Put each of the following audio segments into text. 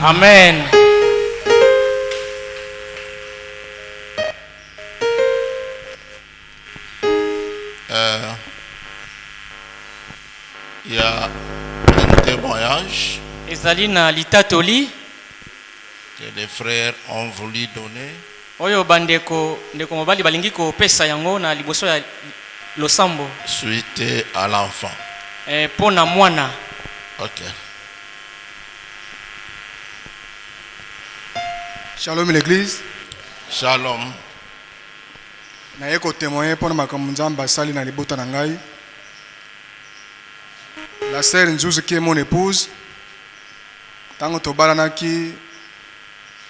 Amen. Il y a un témoignage Ezalina litatoli que les frères ont voulu donner. Oyo bandeko ndeko mobali balingi ko pesa yango na liboso ya losambo. Suite à l'enfant. Pona mwana. Ok. Shalom l'église. Shalom. Naye ko témoigner pour makambo nzamba sali na libota na ngai. La sœur Nzuzu qui est mon épouse. Tango tobalanaki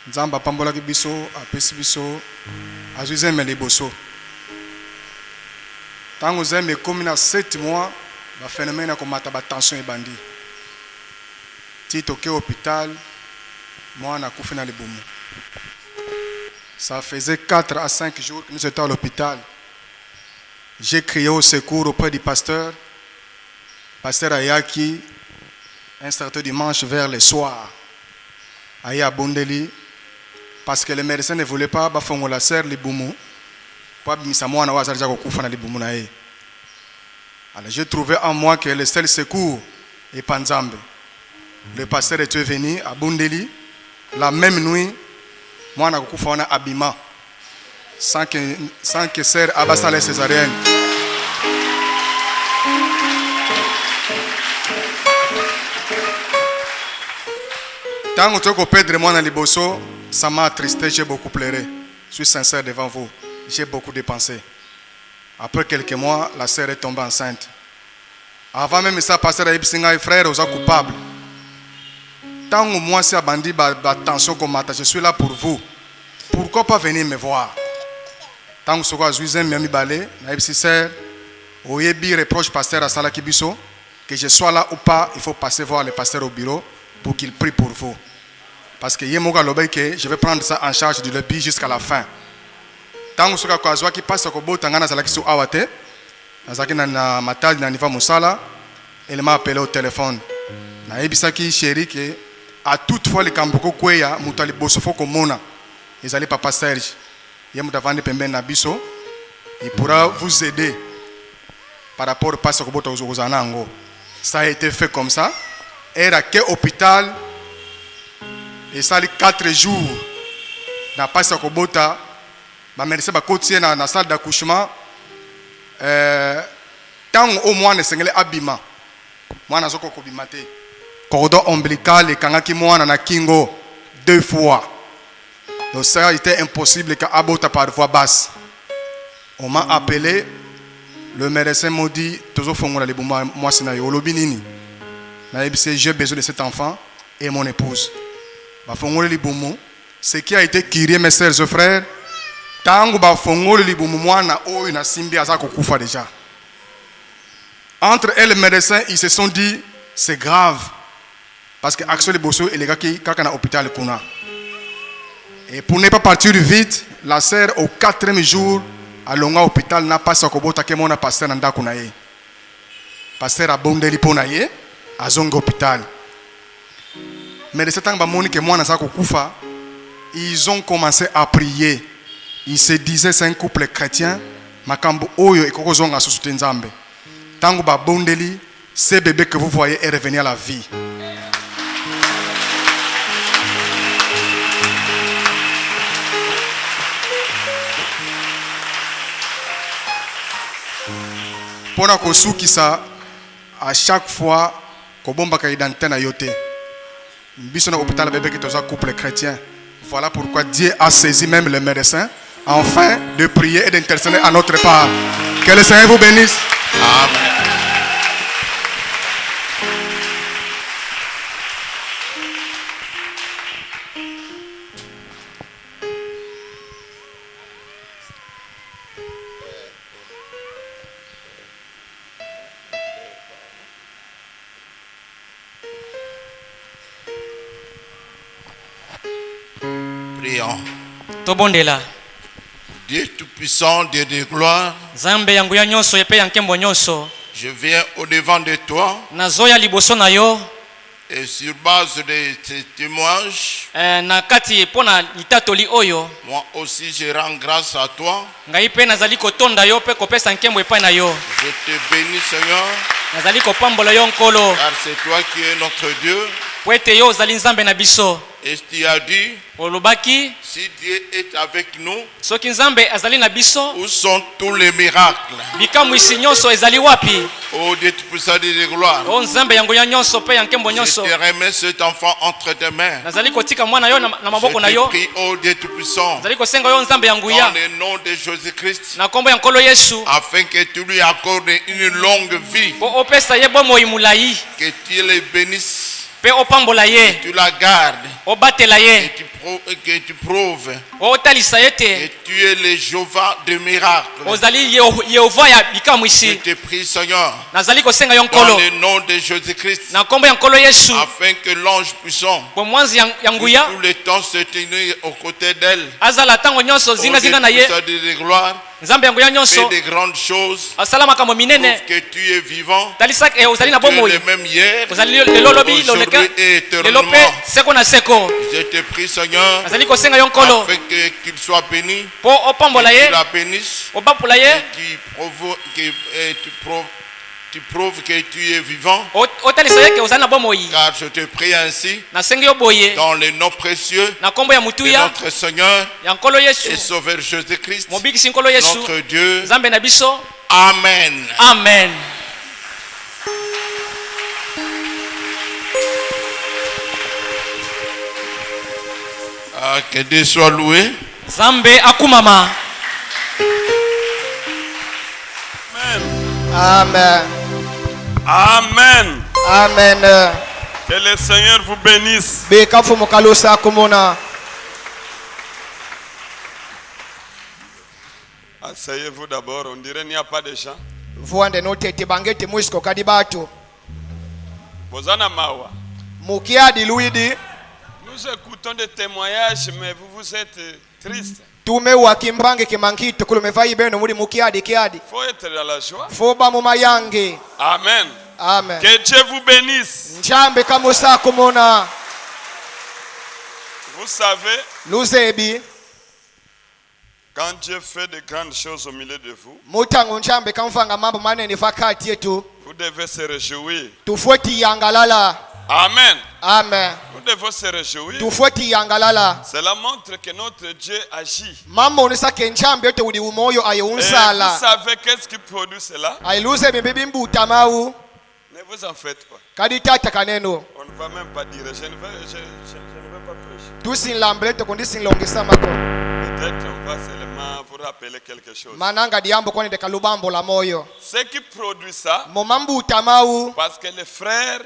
nzamba pambolaki biso apesi biso azuzeme liboso. Tango zeme komi na 7 mois ba phénomène ko mata ba tension ebandi. Tito ke hôpital mwana kufi na libumu. Ça faisait 4 à 5 jours que nous étions à l'hôpital. J'ai crié au secours auprès du pasteur. Pasteur Ayaki, un certain dimanche vers le soir, Aya Bondeli, parce que les médecins ne voulaient pas bafongo la serre libumu, pour abimisa mwana wa azalija kokufa na libumu na ye. Alors j'ai trouvé en moi que le seul secours est Panzambe. Le pasteur était venu à Bondeli la même nuit. Moi, je suis un abîment sans que sœur Abassa les césarienne. Tant que tu perdre moi dans les bossos, ça m'a attristé, j'ai beaucoup pleuré. Je suis sincère devant vous. J'ai beaucoup dépensé. Après quelques mois, la sœur est tombée enceinte. Avant même ça, pasteur Aïbsinga et frère, vous êtes coupables. Tant que moi, c'est abandi, attention comme matin, je suis là pour vous. Pourquoi pas venir me voir? Tant que ce soit Zuizen, Miami Balé, Naïbsi Sœur, Oyebi reproche pasteur à Sala Kibiso, que je sois là ou pas, il faut passer voir le pasteur au bureau pour qu'il prie pour vous. Parce que Yemoga Lobé, que je vais prendre ça en charge du lobby jusqu'à la fin. Tant que ce soit qui passe au bout, Tangana Zalakisu Awate, Nazaki na Matadi na Niva Moussala, il m'a appelé au téléphone. Naïbisaki chéri que à toute fois les Kamboko Kweya, Moutali Bosofo Komona, ils allaient papa Serge, Yamutavande Pemben Nabiso, il pourra vous aider par rapport au passe au Bota Ozanango. Ça a été fait comme ça. Et à quel hôpital, et ça les 4 jours, dans passe au Bota, ma médecin va continuer dans la salle d'accouchement, tant au moins ne s'engale abîma, moi n'a pas kobimate. Cordon ombilical et kangaki mwana na kingo 2 fois. Donc ça a été impossible qu'à abota par voix basse. On m'a appelé, le médecin m'a dit toujours fongola les bouma moi c'est na yolobi nini. Na j'ai besoin de cet enfant et mon épouse. Ba fongola les boumou, ce qui a été curé mes sœurs et frères, tango ba fongola les boumou moi na o na simbi azako kufa déjà. Entre elles et le médecin, ils se sont dit c'est grave. Parce que Axel Bosso et les gars qui sont à l'hôpital. Et pour ne pas partir vite, la sœur au 4e jour à l'hôpital n'a pas sa kobota que mon pasteur nanda kunaye. Pasteur a bondeli ponaye à zongo hôpital. Mais de ce temps que moi n'a kufa, ils ont commencé à prier. Ils se disaient c'est un couple chrétien, makambo oyo et koko zonga sous nzambe. Tango ba bondeli, ce bébé que vous voyez est revenu à la vie. Pour que ça, à chaque fois, Kobomba Kaïdantena Yote, Bisson hôpital bébé qui est un couple chrétien. Voilà pourquoi Dieu a saisi même le médecin, afin de prier et d'intercéder à notre part. Que le Seigneur vous bénisse. Amen. Prions. Tobondela. Dieu Tout-Puissant, Dieu de gloire, Zambe yangu ya nyonso epe ya nkembo nyonso. je viens au devant de toi Nazoya liboso na yo Et sur base de ces témoignages, na kati pona litatoli oyo moi aussi je rends grâce à toi. ngai pe nazali kotonda yo pe kopesa nkembo epai na yo. Je te bénis Seigneur, Nazali kopambola yo nkolo car c'est toi qui es notre Dieu. po ete yo ozali nzambe na biso. Et tu as dit, Olobaki si Dieu est avec nous, soki nzambe azali na biso où sont tous les miracles? bikamwisi nyonso ezali wapi? Oh Dieu tout-puissant de gloire, O nzambe yango ya nyonso pe ya nkembo je nyonso. te remets cet enfant entre tes mains. Nazali kotika mwana yo na maboko na Je te yo. prie, oh Dieu tout-puissant, Nazali kosenga yo nzambe yangu dans ya le nom de Jésus-Christ, na kombo ya nkolo Yesu afin que tu lui accordes une longue vie, po opesa ye bomoi mulai que tu le bénisses, pe opambola ye tu la gardes, obatela ye que tu prouves otalisa que ete tu es le Jéhovah de miracles. ozali Yehova ya Je bikamwisi. te prie Seigneur, Nazali kosenga yo dans nkolo le nom de Jésus-Christ, na kombo ya nkolo Yesu afin que l'ange puissant po mwanzi yangu ya tout le temps se tenir aux côtés d'elle. azala tango nyonso zinga zinga na ye. De gloire, Nzambe yangu ya fais nyonso de grandes choses, asala makambo minene. prouve que tu es vivant, Talisa ozali na tu es bomoi le même hier, ozali lelo lobi loleka aujourd'hui et lelo pe éternellement. seko na seko. Je te prie Seigneur, Nazali kosenga yo nkolo afin qu'il soit béni, po opambola que ye tu la bénisses, obapula ye tu prouves que tu es vivant, otalisa ye ke ozali na bomoi. car je te prie ainsi, Nasengi yo boye dans le nom précieux na kombo ya de mutuya notre Seigneur ya nkolo et Yesu Sauveur Jésus-Christ, mobikisi nkolo Yesu notre Dieu. nzambe na biso. Amen. Amen. Ah, que Dieu soit loué. Nzambe akumama. Amen. Amen. Amen. Que le Seigneur vous bénisse. Bekafu mukalosa kumona. Asseyez-vous d'abord. On dirait qu'il n'y a pas de gens. Vuande no tete bangete mwisiko kadi batu. Bozana Mawa. Mukiadi luidi. Nous écoutons des témoignages, mais vous êtes triste. Tume wa kimbange kimankito kulumevai beno muri mukiadi kiadi. Il faut être dans la joie. Foba mumayange. Amen. Amen. Que Dieu vous bénisse. Njambe kamusa kumona. Vous savez, Luzebi. quand Dieu fait de grandes choses au milieu de vous, Mutangu njambe kamfanga mambo manene fakati yetu. vous devez se réjouir. Tufueti yangalala. Amen. Amen. Nous devons se réjouir. Tufueti yangalala. Cela montre que notre Dieu agit. Mambo unisa kenjambe yote uli umoyo Et ayeunsala. vous savez qu'est-ce qui produit cela? Ailuze bibibi mbuta mau. Ne vous en faites pas. Kadi tata kaneno. On ne va même pas dire. Je ne vais pas prêcher. Tusinlambele tokundisinlongesa mako. Peut-être on va seulement vous rappeler quelque chose. Mananga diambo kwani deka lubambo la moyo. Ce qui produit ça, Momambuta mau. parce que le frère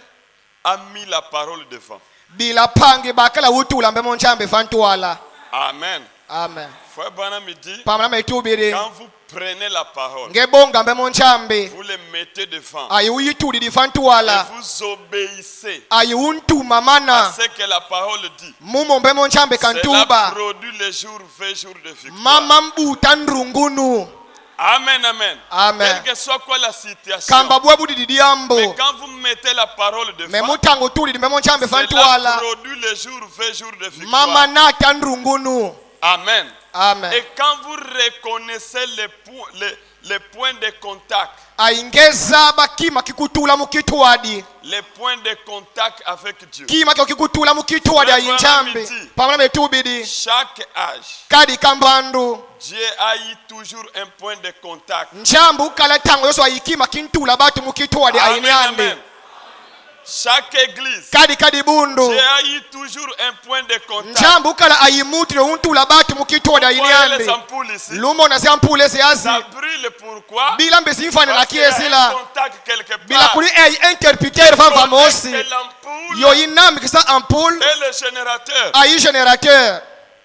a mis la parole devant. Bila pangi bakala utula mbe monjambe fantuala. Amen. Amen. Frère Branham dit, Pamela metubiri. quand vous prenez la parole, Ngebonga mbe monjambe. vous le mettez devant Ayuyituli di et fantuala. vous obéissez Ayuntu à mamana. ce que la parole dit. Mumo mbe monjambe Cela kantuba. produit les jours, 20 jours de victoire. Mama mbuta nrungunu. Amen, amen. Amen. Quelle que soit quoi la situation, Kamba bwebudi di diambo. mais quand vous mettez la parole Me devant, mutango tuli di mbe monjambe cela fantuala. produit les jours, 20 jours de victoire. Mama nata nrungunu. Amen. Amen. Et quand vous reconnaissez les points de contact, Aingeza bakima kikutula mukitwadi. les points de contact avec Dieu, Kima kikutula mukitwadi ayinjambe. Pamela metubidi. chaque âge, Kadi kambandu. Dieu a eu toujours un point de contact. Njambu kala tango yoso ayikima kintula batu mukitwadi Amen, ayinyande. amen. Chaque église, Kadi bundu. Dieu a eu toujours un point de contact. Njambu kala ayimuti no untula batu mukitwadi Vous voyez les ayinyande. ampoules ici, Lumo na sampule seazi. ça brille pourquoi? Bila mbesi mfane na Parce qu'il y a un kiesila. contact quelque Bila part. kuli interpreter vava mosi. Connecte l'ampoule Yo inami kisa ampoule. et le générateur. Ayi générateur.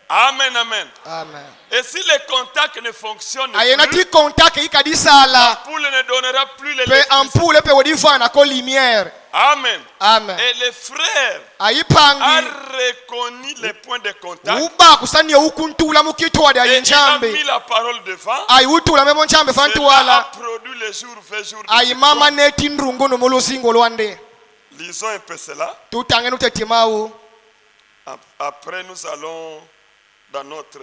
Amen, amen. Amen. Et si le contact ne fonctionne Ayena plus, ti contact ikadisala. l'ampoule ne donnera plus Pe l'électricité. ampoule pe odifana ko lumière. Amen. Amen. Et les frères Ayi a pangi. reconnu les points de contact. Uba kusani ukuntula mukitwadi Et il a ayinjambe. mis la parole devant. Ayi utula memo njambe Cela a fantuala. produit les jours, 20 jours de Ayi victoire. mama neti ndrungono mulusingo lwande. Lisons un peu cela. tutange nutetimau. Après, nous allons dans notre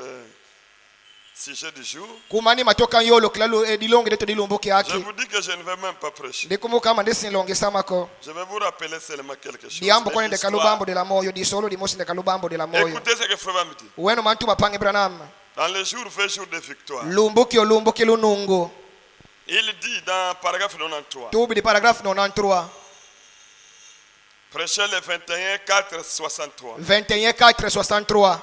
sujet du jour. Kumani matoka yolo klalo edilonge deto dilomboki Je aki. vous dis que je ne vais même pas prêcher. Ndikumuka mandesi longe samako. Je vais vous rappeler seulement quelque chose. Diambo kone de L'histoire. kalubambo de la moyo di solo di mosi de kalubambo de la moyo. Écoutez ce que frère va me dire. Wenu mantu bapange branam. Dans les jours, 20 jours de victoire. Lumbuki olumbuki lunungu. Il dit dans paragraphe 93. Tubi di paragraphe 93. Prêchez le 21, 4, 63. 21 4 63.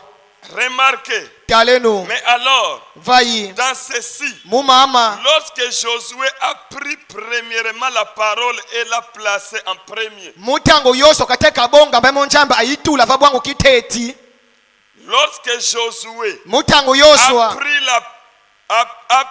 Remarquez. Talenu. Mais alors, Vayi. dans ceci, Mumama. lorsque Josué a pris premièrement la parole et l'a placée en premier. Mutango yoso kateka bonga mbemo njamba ayitula vabwangu kiteti. Lorsque Josué Mutango a yoswa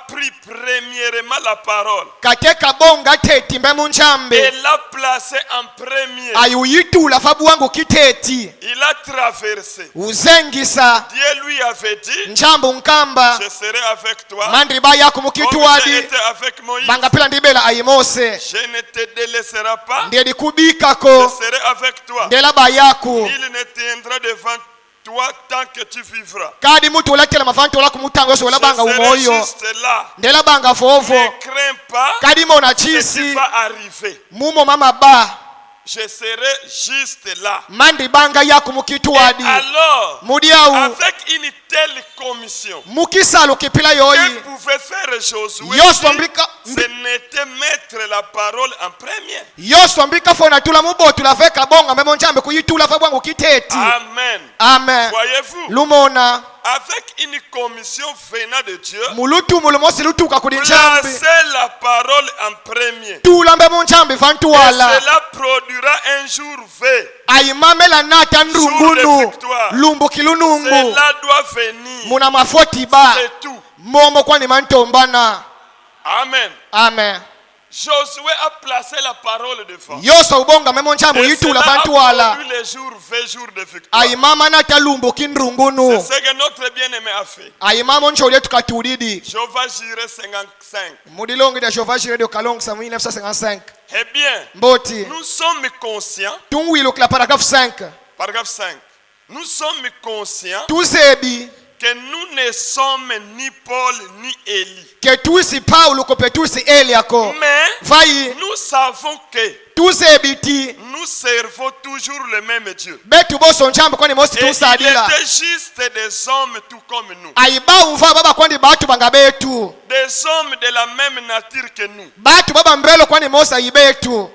pris premièrement la parole kateka bonga teti mbemo njambe. et l'a placée en premier, Ayuyitula vabwangu kiteti. il a traversé. Uzengisa. Dieu lui avait dit, Njambo nkamba. je serai avec toi Mandri ba yako comme mukitwadi. j'ai été avec Moïse. Bangapila ndibela ayimose. Je ne te délaisserai pas, Ndiye je dikubikako. serai avec toi. Ndela ba yako. Il ne tiendra devant toi tant que tu vivras. Kadi mutu olakela mafanto ola kumutango so Je ola banga serai umoyo. juste là. Ndela banga fofo. Ne crains pas Kadi mona ce qui chisi. va arriver. Mumo mama ba. Je serai juste là. Mandi banga yako mukitwadi. Alors, Mudiaou. avec une telle commission, Mukisalo kipila que yoyi. pouvait faire Josué Yoso si mbika. ce n'était mettre la parole en premier? Yoso mbika fona tula mubotu la veka bonga mbemo njambe kuyitula vabwangu kiteti. Amen. Amen. Voyez-vous, Lumona. avec une commission venant de Dieu, Mulutu mulumosi lutuka kudinjambe. placez la parole en premier. Tula mbemo njambe Et vantuala. cela produira un jour V. Ayimamela nata ndrumbunu. Lumbu kilunungu. Cela doit venir. Muna mafoti ba. C'est tout. Momo kwani mantombana. Amen. Amen. Josué a placé la parole devant. Yoso ubonga memo njambe Et yitula cela a vantuala. produit les jours, 20 jours de victoire. Ayimama nata lumbu kindrungunu. C'est ce que notre bien-aimé a fait. Ayimama nchole tukatulidi. Jova Jireh 55. Mudilongi de Chauffage Radio Kalong sa 1955. Eh bien, Mboti. nous sommes conscients, Tungwilo kla paragraphe 5. paragraphe 5, nous sommes conscients Tuzebi. que nous ne sommes ni Paul ni Élie. Que tusi Paulo kope tusi Eliako. Mais Vayi. nous savons que Tuzebi ti. nous servons toujours le même Dieu. Betu boso njambe kwani mosi Et il tusadila. était juste des hommes tout comme nous. Aiba umva baba kwani batu banga betu. Des hommes de la même nature que nous. Batu baba mbelo kwani mosa ibetu.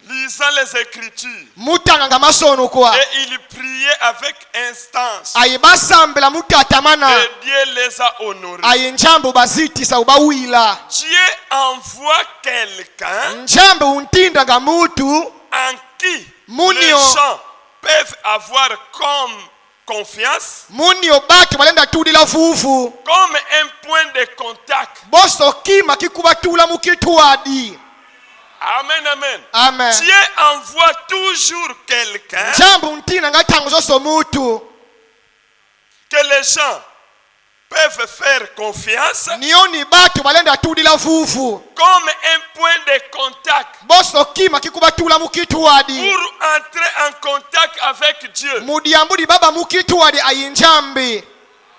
Lisant les Écritures. Mutanga nga masono kwa. Et il priait avec instance. Aiba sambela mutatamana. Et Dieu les a honorés. Ayinjambo baziti sa ubawila. Dieu envoie quelqu'un Njambo untinda nga mutu. en qui Munio. les gens peuvent avoir comme confiance, Munio batu balenda tudila fufu. comme un point de contact. Boso kima kikuba tula mukitwadi. Amen, amen. Amen. Dieu envoie toujours quelqu'un Jambo untina nga tango zoso mutu. que les gens peuvent faire confiance, Nioni batu balenda tudila fufu. comme un point de contact Boso kima kikuba tula mukitwadi. pour entrer en contact avec Dieu. Mudiambudi baba mukitwadi ayinjambi.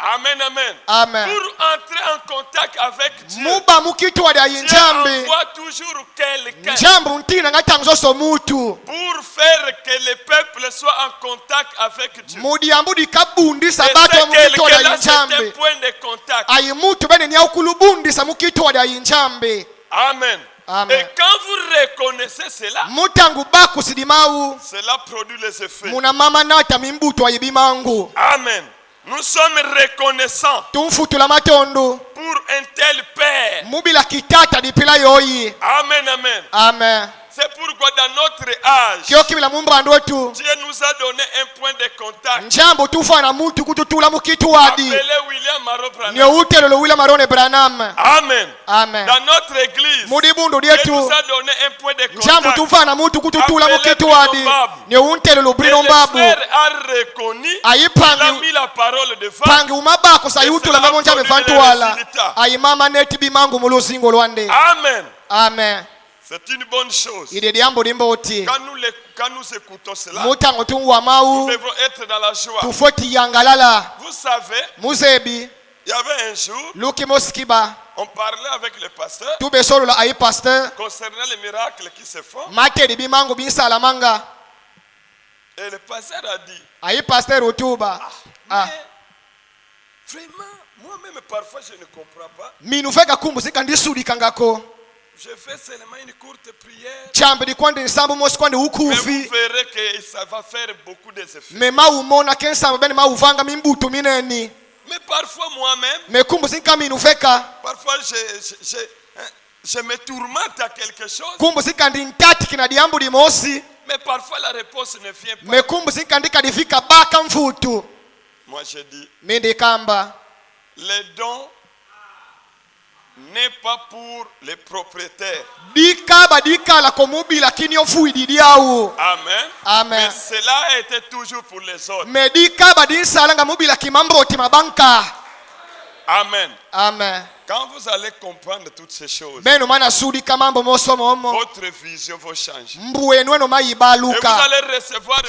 Amen, amen. Amen. Pour entrer en contact avec Dieu, Muba mukitwadi Dieu ayinjambi. envoie toujours quelqu'un Jambo untina nga tango zoso mutu. pour faire que le peuple soit en contact avec Dieu. Mudiambudi kabundisa Et batu ce mukitwadi quelqu'un-là, c'est un ayinjambi. point de contact. Ayimutu bene ni aukulubundisa mukitwadi ayinjambi. Amen. Amen. Et quand vous reconnaissez cela, Mutangu baku sidimau. cela produit les effets. Muna mama nata mimbutu ayibimangu. Amen. Nous sommes reconnaissants Tumfutula matondo. pour un tel Père. Mubila kitata dipila yoyi. Amen, amen. Amen. C'est pourquoi dans notre âge, Kyo kibila mumbando wetu. Dieu nous a donné un point de contact. Njambo tufana mutu kututula mukitwadi. Appelé William Maro Branham. Nyo utelo lo wila marone Branham. Amen. Amen. Dans notre église, Mudibundo Dieu dietu. nous a donné un point de Njambo contact. tufana mutu kututula Appelé mukitwadi. Bruno Babu. Nyo untelo lo Et brino le babu. frère a reconnu, il a Ayipangi. mis la parole devant. Pangi umabako sayutula cela mamonja produit mefantuala. les résultats. Ayimama neti bimangu muluzingo lwande. Amen. Amen. C'est une bonne chose. Ide diambo limboti. Quand nous écoutons cela, Mutango tunwa nous mau. devons être dans la joie. Tufoti yangalala. Vous savez, Muzebi. il y avait un jour, Luki moskiba. on parlait avec le pasteur Tube solo la ayi pasteur. concernant les miracles qui se font. Mate di bimangu binsala manga. Et le pasteur a dit, Ayi pasteur utuba. Ah. mais vraiment, moi-même parfois je ne comprends pas. Minufeka kumbusika ndisudi kangako. Je fais seulement une courte prière. Chambe di kwande nsambu mosi kwande Mais ukufi. vous verrez que ça va faire beaucoup d'effets. Me maumona kensambu bene mauvanga mimbutu mineni. Mais parfois moi-même, Me kumbusika minufeka. parfois je me tourmente à quelque chose. Kumbusika ndi ntati kina diambu di mosi. Mais parfois la réponse ne vient pas. Me kumbusika ndika difika baka mfutu. Moi je dis, Mindi kamba. les dons n'est pas pour les propriétaires. Dika badika la komubi lakini ofu ididiawu. Amen. Amen. Mais cela était toujours pour les autres. Me dika badinsa langa mubi la kimamboti mabanka. Amen. Amen. Quand vous allez comprendre toutes ces choses, Beno mana sudi kamambo moso momo. votre vision va changer. Mbu enweno Et mayibaluka. vous allez recevoir.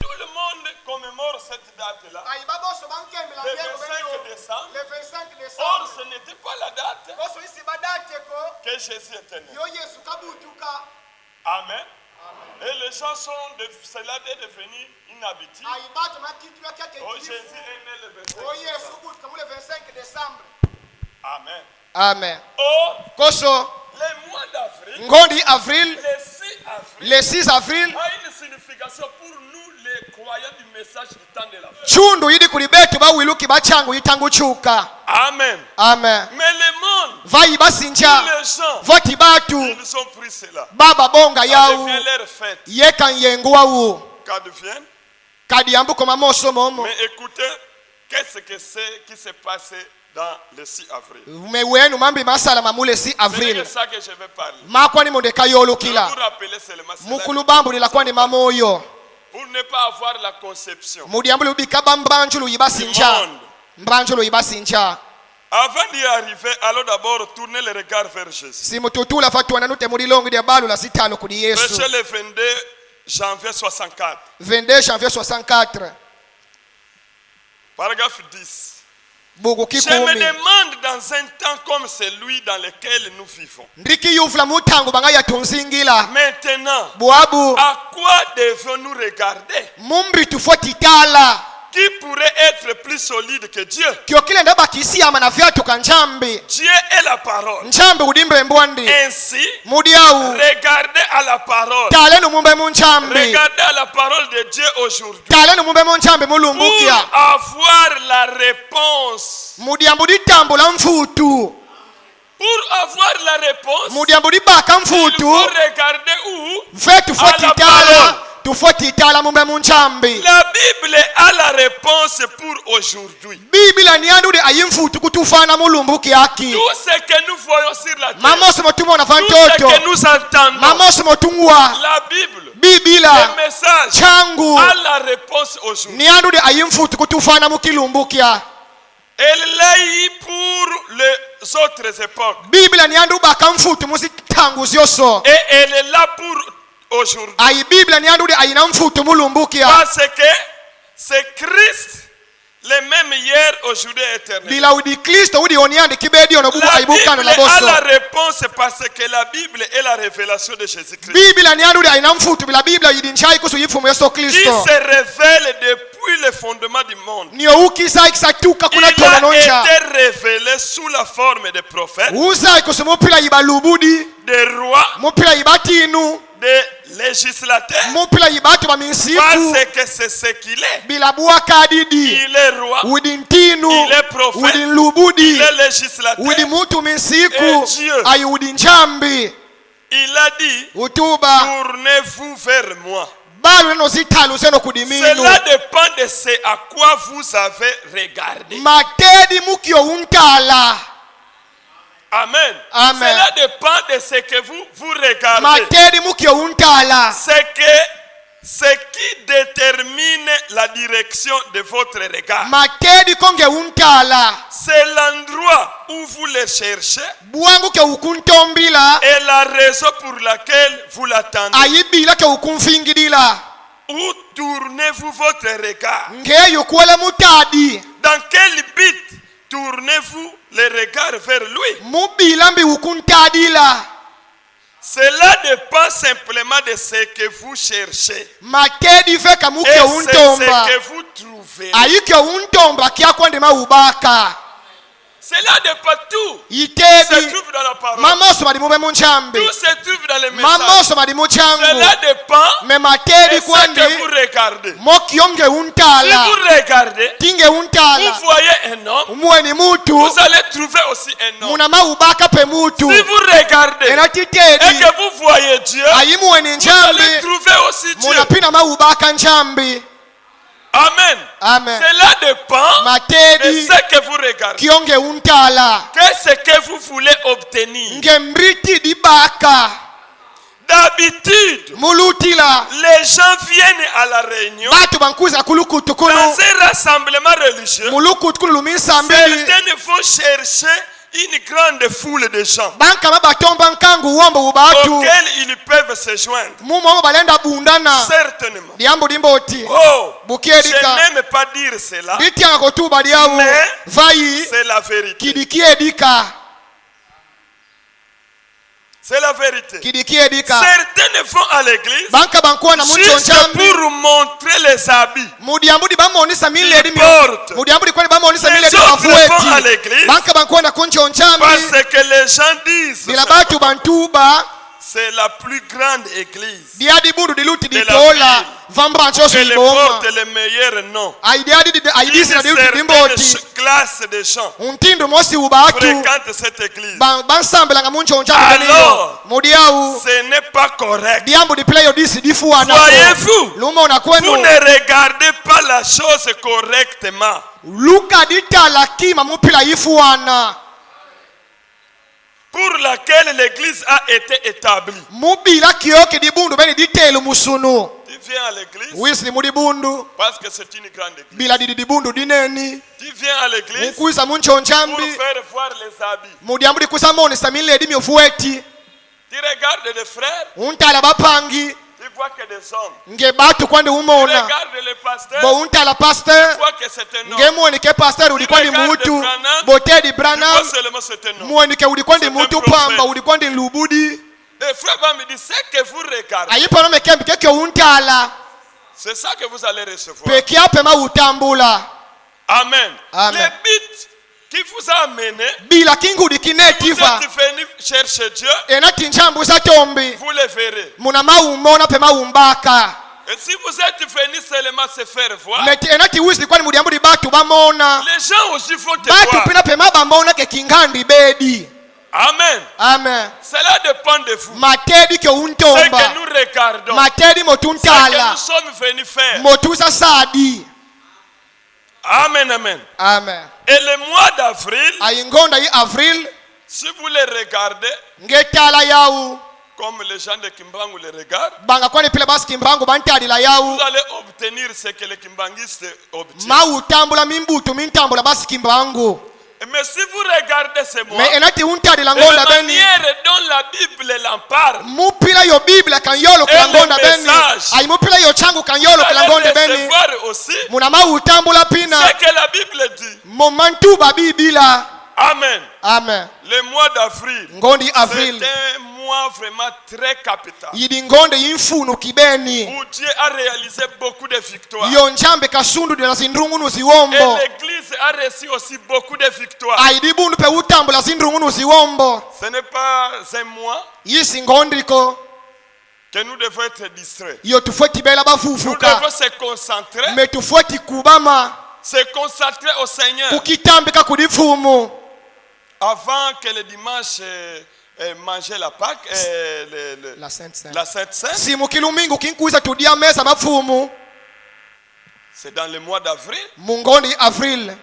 Tout le monde commémore cette date-là. Le 25 décembre. Or, ce n'était pas la date que Jésus était né. Amen. Et les gens cela est devenu une habitude. Oh, Jésus est né le 25 décembre. Amen. Amen. Or, Koso le mois d'avril, ngondi avril le 6 avril, le 6 avril a une signification pour nous les croyants du message du temps de la fin. chundu yidi kulibetu bawiluki bachangu yitangu chuka. Amen. Amen. Mais le monde, Vai basinja les gens, voti batu ils ont pris cela. baba bonga Ça yau devient leur fête. yekan yenguwa wu Quand deviennent. kadi yambuko mamoso momo. Mais écoutez, qu'est-ce que c'est qui s'est passé dans le 6 avril? Me wenu mambi masala mamule 6 C'est avril. de ça que je vais parler. Makwani mondeka yolo Je vais kila. vous rappeler seulement cela Mukulu bambu lila kwani mamoyo. pour ne pas avoir la conception. Mudiambulu bikaba mbanjulu yibasinja. Du monde. Mbanjulu yibasinja. Avant d'y arriver, allons d'abord tourner le regard vers Jésus. Simututula fatwana nute mulilongo dia balu la sitalo kudi Yesu. Prêchez le 22 janvier 64. 22 janvier 64. Paragraphe 10. Bugu Je me kikumi. demande dans un temps comme celui dans lequel nous vivons. Ndiki yufla mutangu bangaya tunzingila. Maintenant, Buabu. à quoi devons-nous regarder? Mumbi tufoti tala. Qui pourrait être plus solide que Dieu? Kiokile ndaba kisi ama na viatu kanjambi. Dieu est la parole. Njambi udimbe mbwandi. Ainsi, Mudiau. regardez à la parole. Talenu mumbe munchambi. Regardez à la parole de Dieu aujourd'hui. Talenu mumbe munchambi mulumbukia. Pour avoir la réponse. Mudiambu ditambo la mfutu. Pour avoir la réponse, Mudiambu dibaka il faut mfutu. regarder où? Ve tufoti À la tala. parole. Tufoti tala mumbe munchambi. La Bible a la réponse pour aujourd'hui. Biblia ni andude ayimfutu kutufana mulumbuki aki. Tout ce que nous voyons sur la terre, Mamosi motumo na tout ce fantoto. que nous entendons, Mamosi motungwa. la Bible, Biblia le message changu a la réponse aujourd'hui. ni andude ayimfutu kutufana mukilumbukia. Elle l'a eu pour les autres époques. Biblia ni andu baka mfutu musitangu zyoso. Et elle est là pour aujourd'hui. Ayi Biblia ni andude ayina mfutu mulumbukia. Parce que c'est Christ, le même hier, aujourd'hui et éternel. Bila udi Kristo udi oniande kibedi ono bubu La aibukano Bible na a boso. la réponse parce que la Bible est la révélation de Jésus-Christ. Biblia ni andude ayina mfutu bila Biblia yidinchai kusu yifumu Yesu Qui Kristo. se révèle depuis le fondement du monde. Niyo ukisa ikisatuka kuna Il tona a noncha. été révélé sous la forme de prophètes, Uza ikusu mupila yibalubudi. de rois, Mupila yibatinu. de législateurs. Mupila yibatu baminsiku. Parce que c'est ce qu'il est. Bila buwaka adidi. Il est roi, Udintinu. il est prophète, Udinlubudi. il est législateur. Udi mutu minsiku. Et Dieu. Ayi udi njambi. Il a dit, Utuba. tournez-vous vers moi. Balu neno zitalu zeno kudiminu. Cela dépend de ce à quoi vous avez regardé. Matedi mukio untala. Amen. Amen. Cela dépend de ce que vous regardez. Matedi mukio untala. C'est que ce qui détermine la direction de votre regard. matedi konge untala C'est l'endroit où vous les cherchez bwangu ke ukuntombila et la raison pour laquelle vous l'attendez. ayibila ke ukunfingidila Où tournez-vous votre regard? ngeyo kuwala mutadi Dans quel but tournez-vous les regards vers lui? mubila mbi ukuntadila Cela dépend simplement de ce que vous cherchez. matedi feka muke Et c'est untomba ce que vous trouvez. ayike untomba kyakwandema ubaka Cela dépend tout. Se yitebi trouve dans la parole. mamoso bali mube munchambi Tout se trouve dans les messages. mamoso bali muchangu Cela dépend me de matedi ce kwandi que vous regardez. mokiyonge Si untala vous regardez, tinge vous untala voyez un homme, umuweni mutu vous allez trouver aussi un homme. muna maubaka pe mutu Si vous regardez era et titedi que vous voyez Dieu, ayimuweni vous allez nchambi trouver aussi Dieu. munapina maubaka nchambi Amen. amen Cela dépend de matedi ce que vous regardez. kiyonge untala Qu'est-ce que vous voulez obtenir? nge mriti dibaka D'habitude, mulutila les gens viennent à la réunion batu bankuza kulukutukulu dans un rassemblement religieux. mulukutukulu lumisambili Certains vont chercher une grande foule de gens bankama batomba nkangu wombo ubatu auxquels ils peuvent se joindre. mumomo balenda bundana Certainement. lyambo limboti Oh, je bukiedika n'aime pas dire cela, lityanga kotuba lyawu mais vayi c'est la vérité. kidikiedika C'est la vérité. kidikiedika Certains vont à l'église banka bankuona muncho juste nchambi pour montrer les habits. mudyambudi bamonisa miledi Ils portent. mudyambudi kwani bamonisa Les miledi autres vont à mafueti l'église banka bankuona kuncho nchambi parce que les gens disent bila batu bantuba c'est la plus grande église. diadi bundu diluti De la ditola ville. vamba nchoso Elle liboma porte les meilleurs noms. aidiadi Une aidisi na diluti certaine dimboti classe de gens untindo mosi ubatu fréquentent cette église. bansambelanga muncho nchambi Alors, deniyo mudiawu ce n'est pas correct. diambu dipileyo disi difuana Voyez-vous, lumona vous kwenu ne regardez pas la chose correctement. luka ditala kima mupila ifuana Pour laquelle l'église a été établie. mubila kiyoke dibundu beni ditelu musunu Tu viens à l'église wisi mudi bundu parce que c'est une grande église. bila didi dibundu dineni Tu viens à l'église mukuisa muncho pour nchambi faire voir les habits. mudiambu dikusa monisa miledi myofueti Tu regardes les frères, untala bapangi tu vois que des hommes. nge batu kwandi Tu umona regardes les pasteurs, bo untala tu pasteur vois que c'est un homme. ngemuoneke pasteur ulikwandi mutu botedi Tu vois branham seulement c'est un homme. muoneke ulikwandi C'est un mutu prophète. pamba ulikwandi lubudi Les frères vont me dire, c'est que vous regardez. ayipano mekembi keke untala C'est ça que vous allez recevoir. peke yape mautambula Amen. Amen. Le but qui vous a amené, bila kingudi vous kinetiva êtes venu chercher Dieu, enati nchambusa tombi vous le verrez. muna maumona pe maumbaka Et si vous êtes venu seulement se faire voir, meti enati wisi kwani mudiambudi batu bamona les gens aussi vont te batu voir. pina pe mabamona ke kingandi bedi Amen. amen Cela dépend de vous. matedi ke Ce untomba que nous regardons, matedi ce que motuntala nous sommes venus faire. motusa sadi Amen, amen. amen Et le mois d'avril, ayingonda yi avril si vous les regardez, ngetala yawu comme les gens de Kimbangu les regardent, banga kwani pile basi kimbangu bantadila yawu vous allez obtenir ce que les Kimbanguistes obtiennent. mautambula mimbutu mintambula basi kimbangu Mais si vous regardez ce mois, me enati untadila de ngonda la beni manière dont la Bible l'en parle, mupila yo biblia kan yolo Et le kilangonda beni message. ay mupila yo changu kan yolo vous allez kilangonda beni recevoir aussi muna mautambula pina ce que la Bible dit. momantuba bibila Amen. amen Le mois d'avril, ngondi avril c'est un mois vraiment très capital yidi ngonde yimfunu kibeni où Dieu a réalisé beaucoup de victoires. yo njambe kasundu dina zindrungunu Et ziwombo l'Église a reçu aussi beaucoup de victoires. ayidi bundu pe utambula zindrungunu ziwombo Ce n'est pas un mois yisi ngondiko que nous devons être distraits. yo tufweti bela Nous bafufuka devons se concentrer, me tufweti kubama se concentrer au Seigneur kukitambika kudifumu avant que le dimanche manger la Pâque, la sainte sainte la Sainte Seine. simu kilumingu kinkuisa tudia mesa bafumu C'est dans le mois d'avril. mungondi avril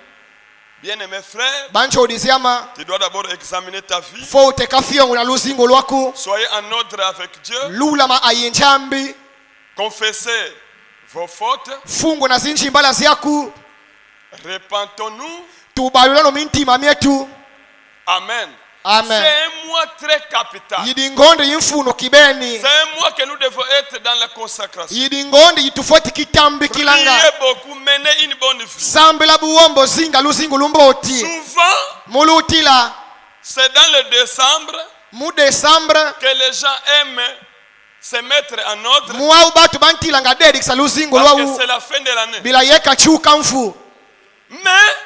Bien-aimés frères, bancho disiama tu dois d'abord examiner ta vie. fo uteka fiongo na luzingo lwaku Soyez en ordre avec Dieu. lulama ayinchambi confessez vos fautes, fungu na zinjimbala ziyaku repentons-nous. tubalulano mintima myetu. Amen. Amen. C'est un mois très capital. Yidingondi yimfuno kibeni. C'est un mois que nous devons être dans la consacration. Yidingondi yitufoti kitambi kilanga. Priez beaucoup, menez une bonne vie. Sambela buwombo zinga luzingu lumboti. Souvent, Mulutila. c'est dans le décembre Mu décembre. que les gens aiment se mettre en ordre. Muau batu bantilanga dedi kisa luzingu Parce que luau. c'est la fin de l'année. Bila yeka chuka mfu. Mais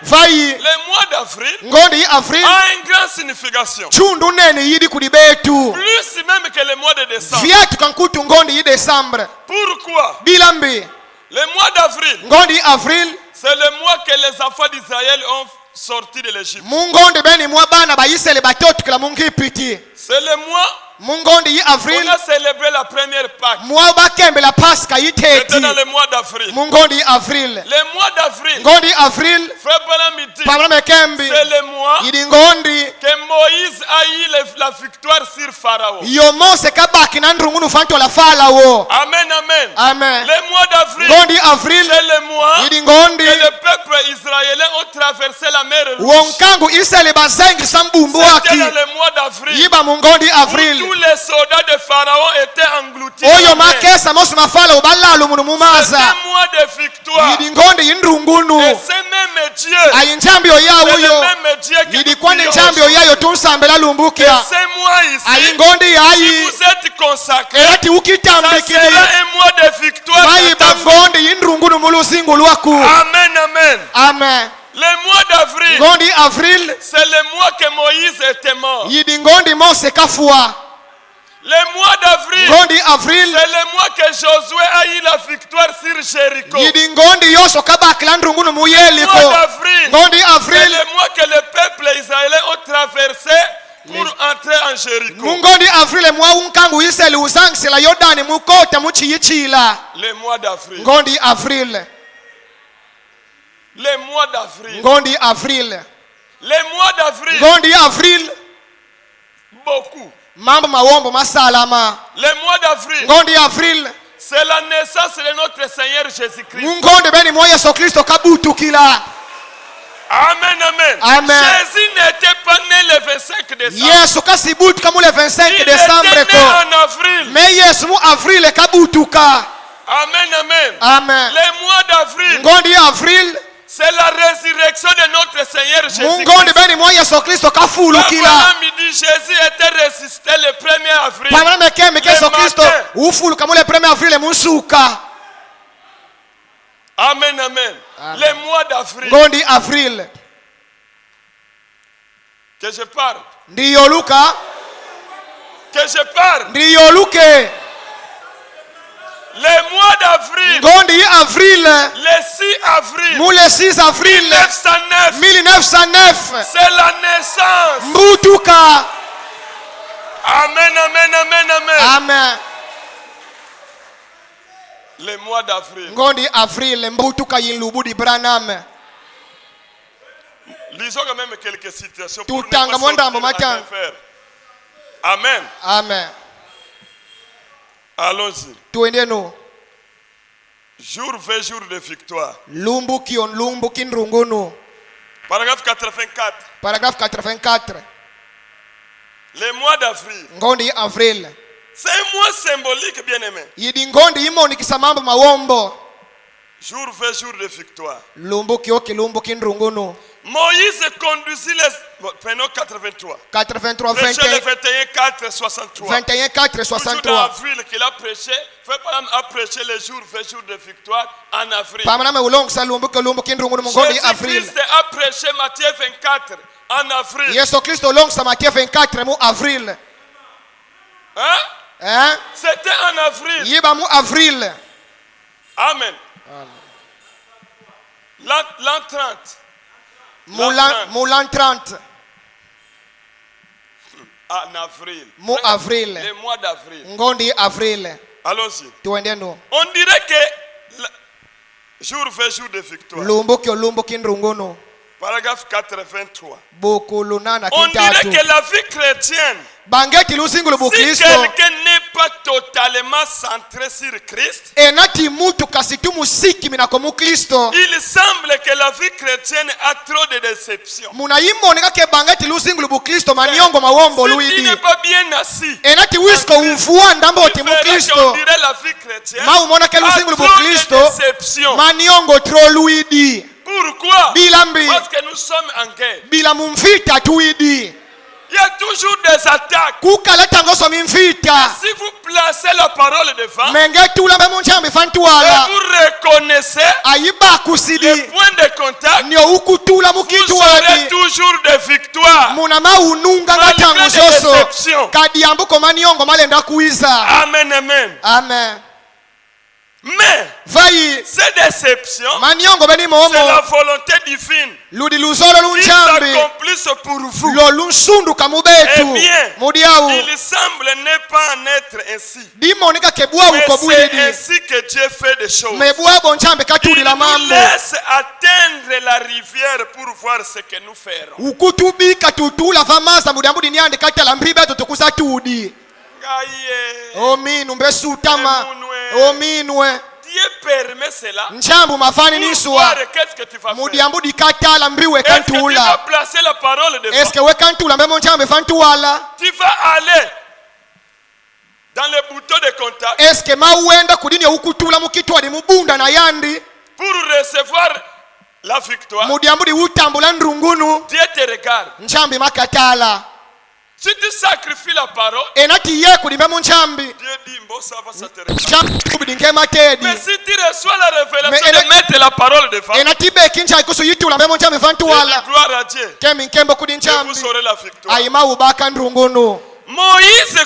Vai. le mois d'avril Ngondi yi Avril. a une grande signification. Chundu nene yidi kudibetu. Plus même que le mois de décembre. Viatu kankutu ngondi yi Décembre. Pourquoi? Bilambi. Le mois d'avril, Ngondi yi Avril. c'est le mois que les enfants d'Israël ont sorti de l'Égypte. Mungondi beni mwa bana bayisele batoto kila mungipiti. C'est le mois Mungondi yi où Avril. on a célébré la première Pâque. Mwa bakembe la Pasca C'était yiteti. dans le mois d'avril. Mungondi yi Avril. Le mois d'avril, Ngondi yi Avril. Frère Branham dit, Pamela mekembi. c'est le mois Yidi ngondi. que Moïse a eu la victoire sur Pharaon. Yomose kabaki na ndrungunu fanto la Farao. Amen, amen. Amen. Le mois d'avril, Ngondi Avril. c'est le mois Yidi ngondi. que le peuple israélien ont traversé la mer Rouge. Wonkangu Israeli bazengi sambumbu C'était dans waki. le mois d'avril Yiba mungondi où Avril. tous les soldats de Pharaon étaient engloutis. Oyo dans la mer. makesa mosi mafala ubalalu munu C'est mumaza. un mois de victoire. Yidi ngondi yindrungunu. Et c'est même Dieu. Ayinjambio C'est yawo le yo. même Dieu qui Yidi nous kwani prions njambio aujourd'hui. yayo tumsambela Et lumbukia. ce mois ici, Ayingondi si yayi. vous êtes consacrés, Erati ça ukitambikili. sera un mois de victoire. Bayi dans ta vie. bangondi yindrungunu muluzingu lwaku. Amen, amen. Amen. Le mois d'avril, Ngondi Avril. c'est le mois que Moïse était mort. Yidi ngondi Mose kafua. Le mois d'avril, Ngondi Avril. c'est le mois que Josué a eu la victoire sur Jéricho. Yidi ngondi yoso kabaki la ndrungunu Le muyeliko. mois d'avril, Ngondi c'est Avril. le mois que le peuple israélien a traversé pour entrer en Jéricho. Mungondi Avril mwa unkangu Israeli uzangsela Yordani mukota muchiyichila. Le mois d'avril. Ngondi Avril. Le mois d'avril. Ngondi Avril. Le mois d'avril. Ngondi Avril. Beaucoup. Mambo mawombo masalama. Le mois d'avril, Ngondi Avril. c'est la naissance de notre Seigneur Jésus-Christ. Mungondi beni mwa Yesu Kristo kabutukila. Amen, amen. Amen. Jésus n'était pas né le 25 décembre. Yesu kasibutu kamule 25 Il Décembre était né ko. en avril. Me Yesu mu Avril kabutuka. Amen, amen. Amen. Le mois d'avril, Ngondi Avril. c'est la résurrection de notre Seigneur Mungondi Jésus-Christ. beni mwa Yesu Kristo kafulukila. Abraham dit Jésus était ressuscité le 1er avril. Pamela mekembe Le Yesu Kristo matin. ufulu kamule 1er Avril musuka. Amen, amen. Le mois d'avril Ngondi Avril. que je parle. Ndiyo luka. Que je parle. Ndiyo luke. Le mois d'avril, Ngondi Avril. le 6 avril Mule 6 Avril 1909, 1909. c'est la naissance. Mbutuka. Amen, amen, amen, amen. Amen. Le mois d'avril. Ngondi Avril mbutuka yinlubudi Branham. Lisons quand même quelques citations pour ne Tutanga pas mwandambo sortir à matanga. rien faire. Amen. Amen. Allons-y. Tuendeno. Jour 20 jours de victoire. Lumbuki on lumbuki nrungunu. Paragraphe 84. Paragraphe 84. Le mois d'avril. Ngondi Avril. C'est un mois symbolique, bien aimé. Yidi ngondi imoni kisamambo mawombo. Jour 20 jours de victoire. Lumbuki oki lumbuki nrungunu. Moïse conduisit les... Bon, prenons 83. 83 Prêché le 21 21 4 63. 21 4 Toujours dans 63. avril qu'il a prêché. Frère Branham a prêché les jours 20 jours de victoire en avril. Pamana me ulong sa lumbuki lumbuki nrungunu ngondi Avril. Jésus-Christ a prêché Matthieu 24 en avril. Yesu Kristo long sa Matthieu 24 mu Avril. Hein? Hein? C'était en avril. Yiba mu Avril. Amen. L'an 30. Mulan 30. En avril. Mu Avril. Le mois d'avril. Ngondi Avril. Allons-y. Tuendeno. On dirait que jour 20 jours de victoire. Lumbuki lumbuki nrungunu. Paragraphe 83. Buku lunana On dirait kitatu. que la vie chrétienne, Bangeti lusingulu si bukristo. quelqu'un n'est pas totalement centré sur Christ, enati mutu kasitu musiki minako mu Kristo il semble que la vie chrétienne a trop de déceptions. munayimoneka ke bangati luzingu bu Kristo maniongo mawombo Si tu luidi n'es pas bien assis, enati wisko ufuwa ndambo ti mu on Kristo dirait la vie chrétienne ma umona ke a luzingu bu trop de Kristo déceptions. maniongo tro luidi Pourquoi? bilambi Parce que nous sommes en guerre. bila mumfita tuidi Il y a toujours des attaques. kukala tangoso mimfita Si vous placez la parole devant, menge tulambe munchambi et fantuala vous reconnaissez ayiba kusidi les points de contact, nio ukutula vous mukitwadi aurez toujours des victoires. muna maununga Malgré ngatango les soso déceptions. kadi ambuko maniongo malenda kuiza Amen, amen. amen Mais vai ces déceptions, maniongo beni c'est momo la volonté divine ludi luzolo qui lunchambi s'accomplisse pour vous. lo lunsunduka Eh mubetu bien, mudiawu il semble ne pas en être ainsi. dimonika kebwawu Mais ko c'est bwidi ainsi que Dieu fait des choses. mebwabo nchambe Il katulila nous mambo laisse atteindre la rivière pour voir ce que nous ferons. ukutubika tutula vamaza mudiambudi niande katala mbribetu tukusa tudi Aïe. ominu mbesutama Emunwe. ominwe Dieu permet cela nchambu mafani pour niswa voir qu'est-ce que tu vas faire. mudiambudi katala mbriwe Est-ce que tu vas kantula placer la parole devant? eske wekantula mbemo nchambe fantuala Tu vas aller dans les boutons de contact eske mauenda kudini ukutula mukitwadi mubunda na yandi pour recevoir la victoire. mudiambudi utambula ndrungunu Dieu te regarde. nchambi makatala Si tu sacrifies la parole, enati ye kulimbe munchambi Dieu dit, bon, ça va, ça te regarde. nchambi kubidinke matedi Mais si tu reçois la révélation Mais de mettre la parole devant, enati bekincha ikusu yitula mbemo nchambi je dis fantuala gloire à Dieu. kemi nkembo kudi Et vous nchambi saurez la victoire. ayima ubaka ndrungunu Moïse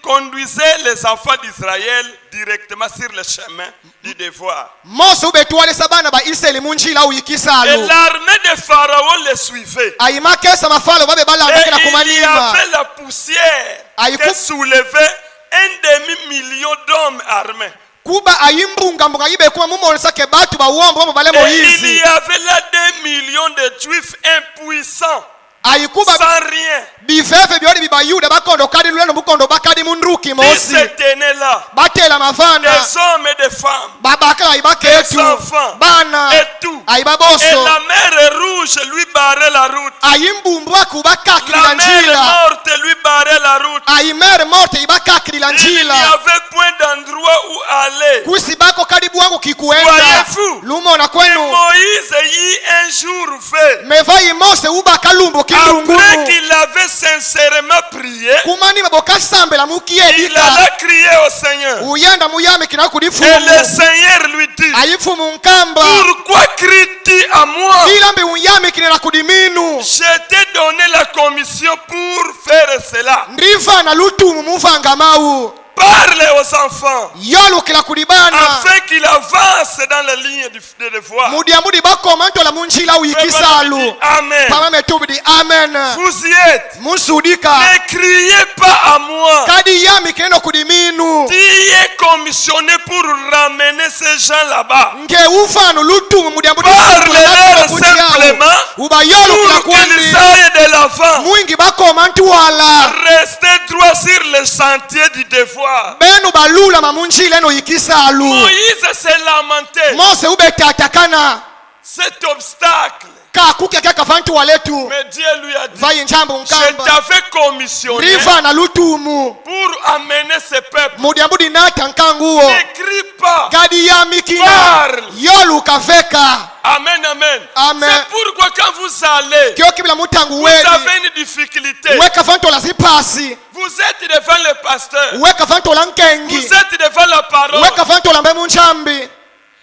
conduisait les enfants d'Israël directement sur le chemin du devoir. mose ubetwalisa bana ba iseli munjila Et uyikisalu l'armée de Pharaon les suivait. ayima kesa mafalo babe Et balambikila il y kumalima avait la poussière Aïe, qui soulevait 1 demi-million d'hommes armés. kuba ayimbunga yibe kuma mumonesa ke batu bawombo bamo bale Et il moyizi y avait là 2 millions de juifs impuissants, ayikuba sans rien. biveve byoli bibayuda bakondo kadi luleno bukondo bakadi munduki Ils mosi se tenaient là, batela mavana des hommes et des femmes, babakala ayibaketu des enfants, bana et tout. Et ayibaboso la mer rouge lui barrait la route. ayimbumbwa kubakakilila La mer njila morte lui barrait la route. ayimere morte ibakakilila Il n'y njila avait point d'endroit où aller. kusi bako kadibu wangu kikuenda Voyez-vous, lumona et kwenu Moïse y un jour fait, mevayi mose ubaka lumbu après kindrungunu qu'il avait sincèrement prié, kumani babokasambela il mukiedika alla crier au Seigneur. uyenda muyamikina Et kudifumu le Seigneur lui dit, ayifumu nkamba pourquoi cries-tu à moi? ilambi uyamikine na kudiminu Je t'ai donné la commission pour faire cela. ndiva na lutumu muvanga mawu Parle aux enfants yolukila kudibana afin qu'ils avancent dans la ligne de devoir. mudiambudi bakoma ntola munjila uyikisalu Amen. pamame tubidi amen Vous y êtes. musudika Ne criez pas à moi. kadi yamikine no kudiminu Tu es commissionné pour ramener ces gens là-bas. nge ufano lutumu mudiambudi Parle-leur simplement ubayolukila pour qu'ils kwandi aillent de l'avant. mwingi bakoma ntuwala Restez droit sur le sentier du devoir. benu balula mamunjila eno yikisalu Moïse s'est lamenté. mose ubetatakana Cet obstacle. kakukeka kafantu waletu Mais Dieu lui a dit, vayi njambo je nkamba t'avais commissionné riva na lutumu pour amener ce peuple. mudiambudi nata nkanguo Ne crie pas. kadi yamikina Parle. yoluka veka Amen, amen. Amen. C'est pourquoi quand vous allez, kyokibila mutangu vous wedi avez une difficulté. weka fantola zipasi Vous êtes devant le pasteur. weka fantola nkengi Vous êtes devant la parole. weka fantola mbe munchambi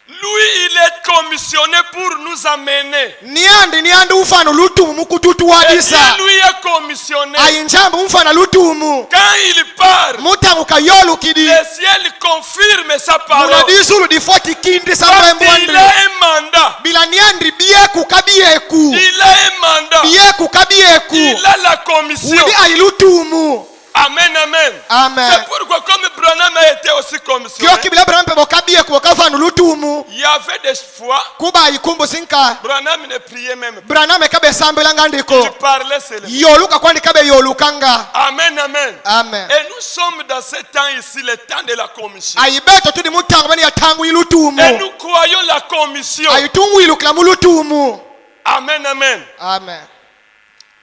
Lui, il est commissionné pour nous amener. niandi ufano lutumu Et mukututuwadisa Dieu lui est commissionné. ayinjambi umfana lutumu Quand il part, mutangu kayolukidi le ciel confirme sa parole. munadisulu difoti kindi Parce qu'il sambembwandri a un mandat. bila niandri bieku kabieku Il a un mandat. bieku kabieku Il a la commission. widi ayilutumu Amen, amen. Amen. C'est pourquoi comme Branham a été aussi commissionné, kyo kibila Branham pe bokabie ko kafanu lutumu il y avait des fois, kuba ikumbu sinka Branham ne priait même pas. Branham ekabe sambela ngandiko Il parlait seulement. yoluka kwandika be yolukanga. Amen, amen. Amen. Et nous sommes dans ce temps ici, le temps de la commission. Ayibeto tudi mutango bani ya tangu ilutumu Et nous croyons la commission. ayitungu ilukla mulutumu. Amen, amen. Amen.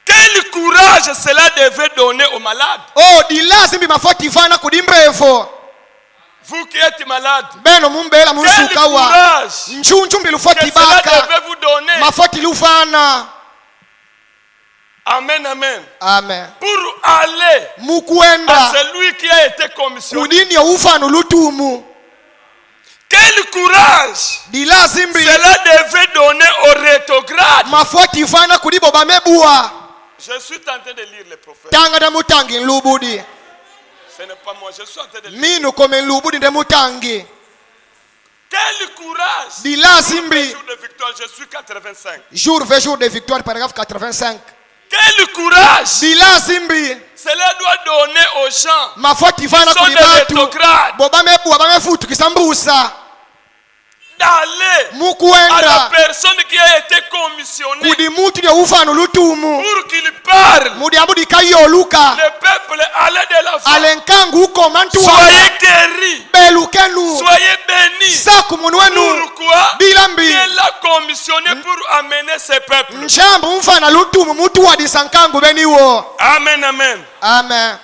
Quel courage cela devait donner aux malades. Oh di lazimbi mafoti vana kudimbevo Vous qui êtes malade, beno mumbela quel munsukawa courage nchunchumbi que lufoti cela baka devait vous donner. mafoti lufana. Amen, amen. Amen. Pour aller à Mukwenda celui qui a été commissionné. kudini ya ufanu lutumu Quel courage di lazimbi cela devait donner aux rétrogrades. mafoti vana kudibo bamebua Je suis tenté de lire les prophètes. tanga da mutangi nlubudi Ce n'est pas moi, je suis en train de lire. minu kome nlubudi de mutangi Quel courage. di lazimbi. Jour de victoire, je suis 85. Jour vers jour de victoire, paragraphe 85. Quel courage Di lazimbi cela doit donner aux gens mafoti vana qui sont des kulibatu rétrogrades bobamebua bamefutu kisambusa d'aller à la mukwenda personne qui a été commissionnée kudi mutu ya ufanu lutumu pour qu'il parle. mudi ambudi kayoluka Le peuple allait de la foi. alenkangu uko mantu wa Soyez guéris. belukenu Soyez bénis. saku munu wenu Pourquoi bilambi il l'a commissionné pour amener ce peuple. nshambu mfana lutumu mutu wa disankangu beniwo. Amen, amen. Amen.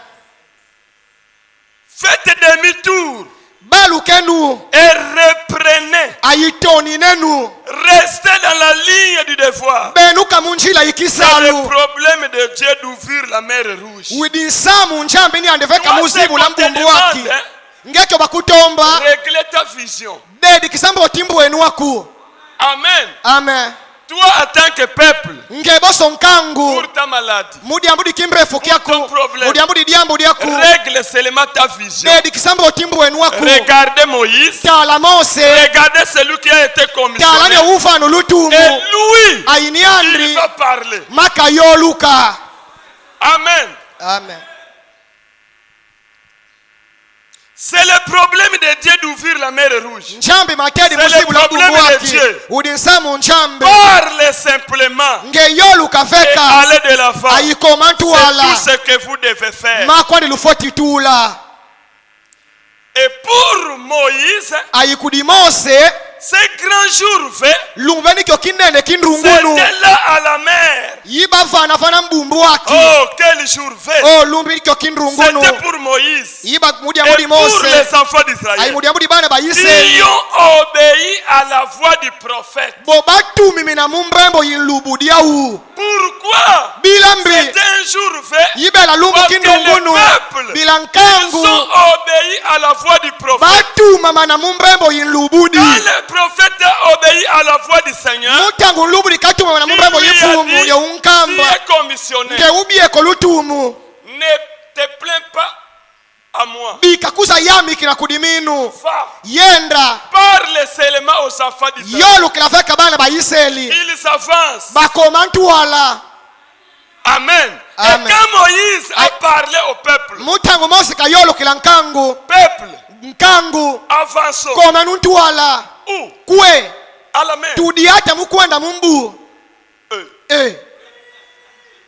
Faites demi-tour Balukenu et reprenez. ayitoni nenu Restez dans la ligne du devoir. benuka munjila C'est le ikisalu problème de Dieu d'ouvrir la mer rouge. widinsamu njambi ni andeveka Toi, muzibu c'est la qu'on te mbumbu demande, waki hein. ngekyo bakutomba Réglez ta vision. dedi kisambo otimbu wenu waku. Amen. Amen. Toi, en tant que peuple, ngeboso nkangu pour ta maladie, mudi ambudi kimrefu kyaku ton problème. mudi ambudi diambu lyaku règle seulement ta vision. dedi kisambo otimbu wenu waku. Regardez Moïse. tala mose Regardez celui qui a été tala commissionné. ne ufanu lutumu Et lui, il ayiniandri va parler. makayoluka. Amen. Amen. C'est le problème de Dieu d'ouvrir la mer rouge. Nchambi makedi C'est muzibu le la problème mbumbu de waki Dieu. udinsamu nchambi Parlez simplement ngeyoluka et feka allez de la foi. ayikomantu C'est wala tout ce que vous devez faire. makwandi lufoti tula Et pour Moïse, ayikudi mose ce grand jour fait, lumbeni kyo kinene kindrungunu c'était là à la mer. yiba fanafana mbumbu waki. Oh, quel jour fait. Oh lumbi kyo kindrungunu C'était pour Moïse yiba mudi et ambudi pour mose les enfants d'Israël. ayimudi ambudi bana Qui bayisraeli ont obéi à la voix du prophète. bobatumimina mumbembo yinlubudiawu Pourquoi? bilambi C'était un jour fait yibela lumbu parce que kindrungunu le peuple, ils bilankangu sont obéis à la voix du prophète. batuma mana mumbembo yinlubudi Quand le prophète a obéi à la voix du Seigneur, mutangu nlubudi katuma mana mumbembo il lui a yifumu dit, tu yeunkamba es commissionné. ngeubieko lutumu Ne te plains pas à moi. bikakuza yamikila kudiminu Va, yenda parle seulement aux enfants d'Israël. yolukila feka bana bayisraeli Ils avancent. bakomantu wala. Amen. Amen. Et quand Moïse a parlé au peuple, mutangu mose kayolukila nkangu peuple, nkangu avançons. komanuntu wala Où? kwe À la mer. tudiata mukwenda mumbu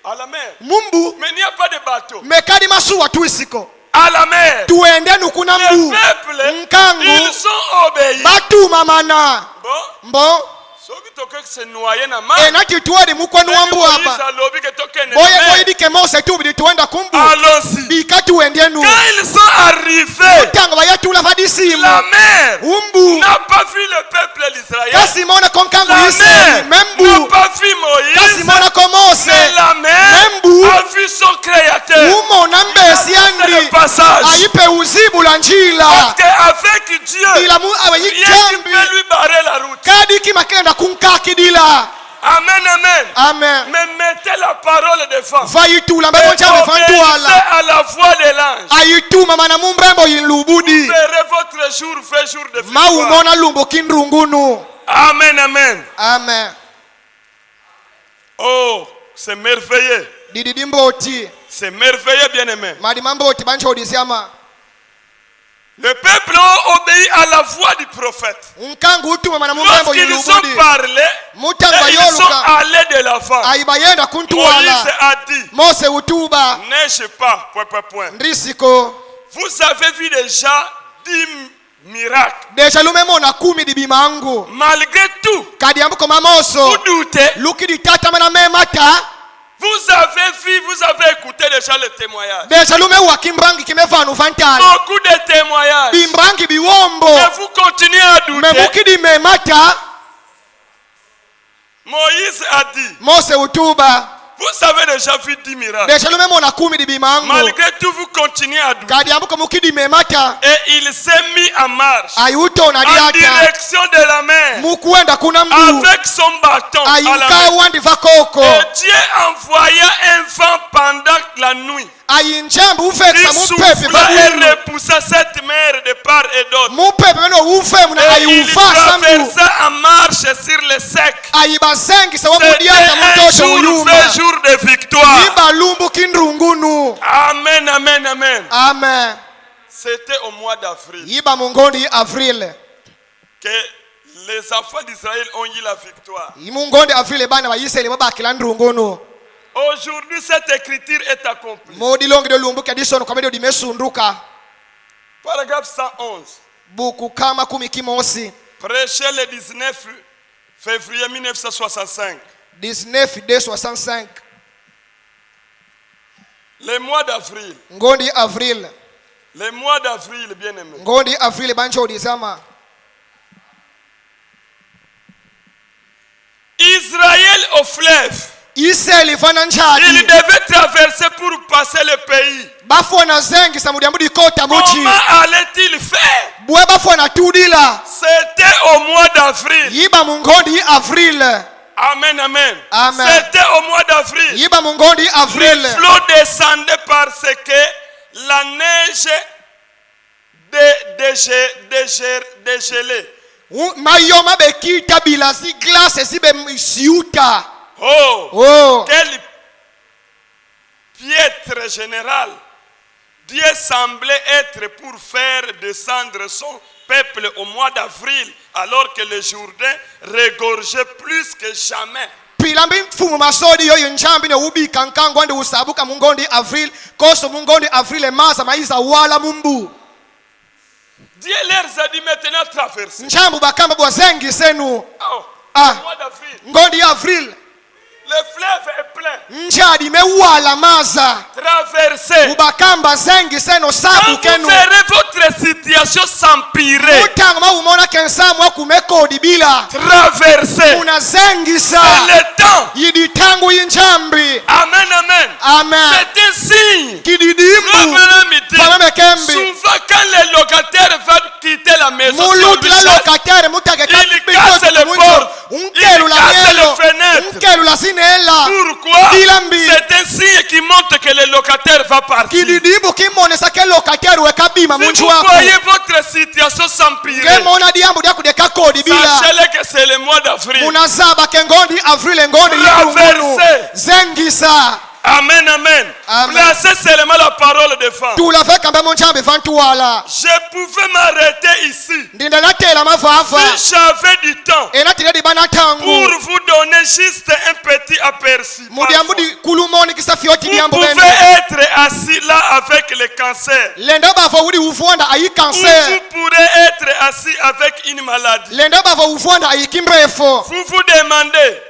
À la mer. mumbu Mais il n'y a pas de bateau. mekadi masuwa tuisiko À la mer. tuende nukuna Les mbu peuples, nkangu ils sont obéis. batuma mana Bon, mbo ceux qui toquent se noyer na main. enati tuwadi mukwenu wambu apa boye koyidike mose tubidi tuenda kumbu Allons-y. bika tuendienu Quand ils sont arrivés, mutango bayatula fadisimu la mer umbu n'a pas vu le peuple d'Israël. kasimona ko nkangu La yisraeli mer membu n'a pas vu Moïse. kasimona ko mose Mais la mer membu a vu son créateur. umona mbesi C'est le andri passage. ayipe uzibu la njila Parce qu'avec Dieu, ilamu rien qui abayijambi peut lui barrer la route. kadi kimakenda kunkakidila. Amen, amen. Amen. Mais mettez la parole devant. vayitula Et mbemo njambe obéissez fantuala à la voix de l'ange. ayituma mana mumbembo yinlubudi Vous verrez votre jour fait jour de victoire. maumona lumbo kindrungunu. Amen, amen. Amen. Oh, c'est merveilleux. Dididimboti C'est merveilleux, bien-aimé. madimamboti banchodisiama Le peuple a obéi à la voix du prophète. Lorsqu'ils ont parlé, et ils sont allés de l'avant. Moïse a dit, n'ai-je pas, Vous avez vu déjà 10 miracles. Malgré tout, vous doutez. Vous avez vu, vous avez écouté déjà le témoignage. Beaucoup de témoignages. Mais vous continuez à douter. Moïse a dit, vous avez déjà vu 10 miracles. Malgré tout, vous continuez à douter. Et il s'est mis en marche en direction de la mer avec son bâton à la main. Et Dieu envoya un vent pendant la nuit. Il souffla et repoussa cette mer de part et d'autre. Et il traversa en marche sur le sec. C'était un jour, vrai jour de victoire. Amen, amen, amen. C'était au mois d'avril que les enfants d'Israël ont eu la victoire. Aujourd'hui, cette écriture est accomplie. Paragraphe 111. Prêché le 19 février 1965. 1965. Le mois d'avril. Le mois d'avril, bien aimé. Israël au fleuve. Il devait traverser pour passer le pays. Comment allait-il faire? C'était au mois d'avril. Amen, amen. C'était au mois d'avril. Le flot descendait parce que la neige dégelée. Oh, quel piètre général. Dieu semblait être pour faire descendre son peuple au mois d'avril, alors que le Jourdain regorgeait plus que jamais. Dieu leur a dit maintenant traverser. Oh, le mois d'avril. Le fleuve est plein. Traversez. Quand vous verrez votre situation s'empirer, traversez. C'est le temps. Amen, amen. C'est un signe. Souvent quand les locataires veulent quitter la maison, ils cassent les portes, ils cassent les fenêtres. Pourquoi? C'est un signe qui montre que le locataire va partir. Si vous voyez votre situation s'empirer, sachez-le que c'est le mois d'avril. Traversez. Amen, amen. Placez seulement la parole devant. Je pouvais m'arrêter ici si j'avais du temps pour vous donner juste un petit aperçu. Vous pouvez être assis là avec le cancer. Ou vous pourrez être assis avec une maladie. Vous vous demandez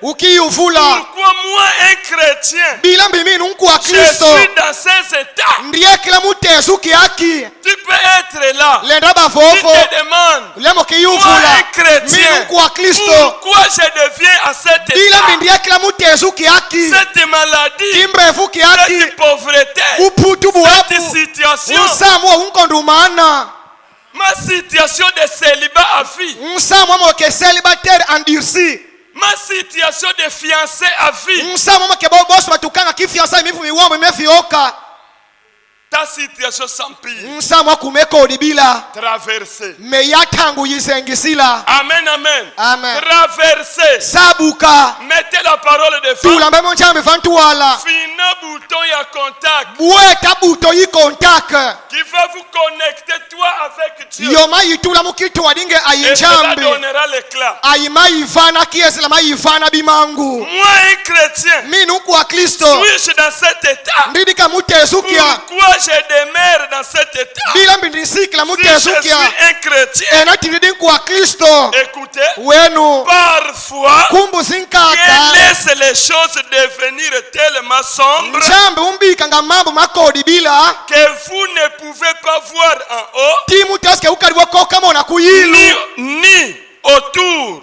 pourquoi moi, un chrétien, je suis dans ces états. Tu peux être là. Tu te demandes, moi un chrétien, pourquoi je deviens à cet état? Cette maladie, cette pauvreté, cette situation, ma situation de célibat à vie, ma situation de fiancé à vie, ta situation s'empire. Traversez. Amen, amen. Traversez. Mettez la parole de femme. Fina bouton y a contact. qui va vous connecter toi avec Dieu. yoma yitula mukitu wadinge Et cela ayinjambe donnera l'éclat. ayimayivana kiesela mayivana bimangu Moi, un chrétien, minuku wa Kristo suis-je dans cet état? ndidika mutezukia Pourquoi je demeure dans cet état? bila mbindisikila Si je suis mutezukia un chrétien, ena tilidinku wa Kristo écoutez, wenu parfois, kumbu Dieu zinkaka laisse les choses devenir tellement sombres njambe umbika nga mambo makodi bila que vous ne pouvez pas voir en haut, timu teske ukaliwako kama na kuyilu ni autour,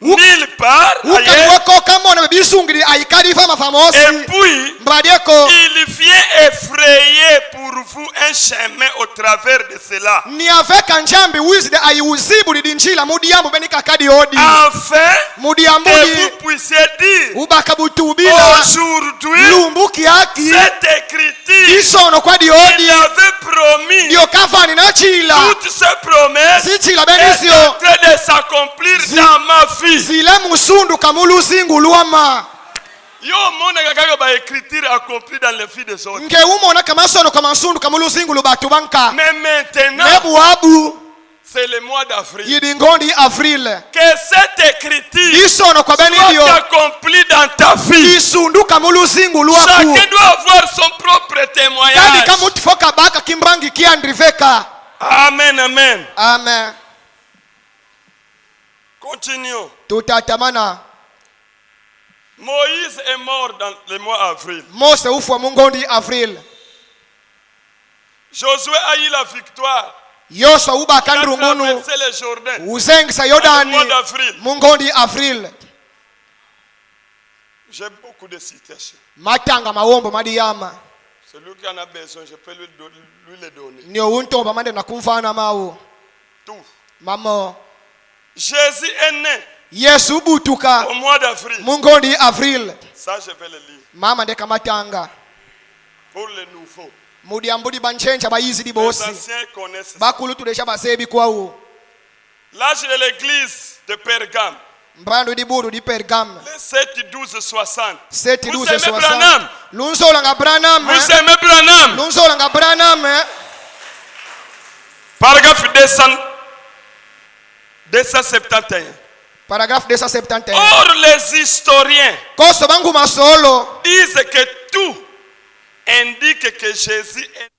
nulle part ailleurs. ukaliwako kama na bisungiri aikalifa mafamosi Et puis, mbadieko il vient effrayer pour vous un chemin au travers de cela. ni aveka njambi wizide aiuzibu lidinjila mudiyambu benika kadi odi Afin que mudiyambudi vous puissiez dire, ubakabutubila aujourd'hui, lumbuki yaki cette écriture, isono kwa il diodi avait promis ndio kavani na chila toutes ces promesses zichila est benisio en train de s'accomplir dans ma vie. zile musundu kamuluzingu lwama Yo mona kaka ba écriture accomplie dans les vies des autres. ngeumona kamasono kamansundu kamuluzingu lubatu banka Mais maintenant, nebuabu c'est le mois d'avril. yidingondi avril Que cette écriture isono kwa benidio soit accomplie dans ta vie. isundu kamuluzingu lwaku Chacun doit avoir son propre kandi témoignage. kamutifoka baka kimbangi kiandriveka Amen, amen. amen Continuons. tutatamana Moïse est mort dans le mois avril. mose ufwa mungondi avril Josué a eu la victoire. yoswa Il a ubakandrungunu traversé le Jourdain. uzengisa Dans le yodani mois d'avril. mungondi avril J'ai beaucoup de citations. matanga mawombo madiyama Celui qui en a besoin, je peux lui les donner. niyo untomba mande nakumfana mawu Tout. mamo Jésus est né yesu ubutuka au mois d'avril. mungondi avril Ça, je vais le lire. mama ndeka matanga Pour les nouveaux. mudiyambudi banchencha bayizidi Les bosi anciens connaissent ça. bakulu tulesha basebi kwawu L'âge de l'église de Pergame. mbrandu diburu di pergame Les 7, 12, 60. 7 Vous 12 aimez Branham? lunsolanga branham Vous aimez Branham? lunsolanga branham Paragraphe 271. paragraphe 271 Or, les historiens koso bangu masolo disent que tout indique que Jésus est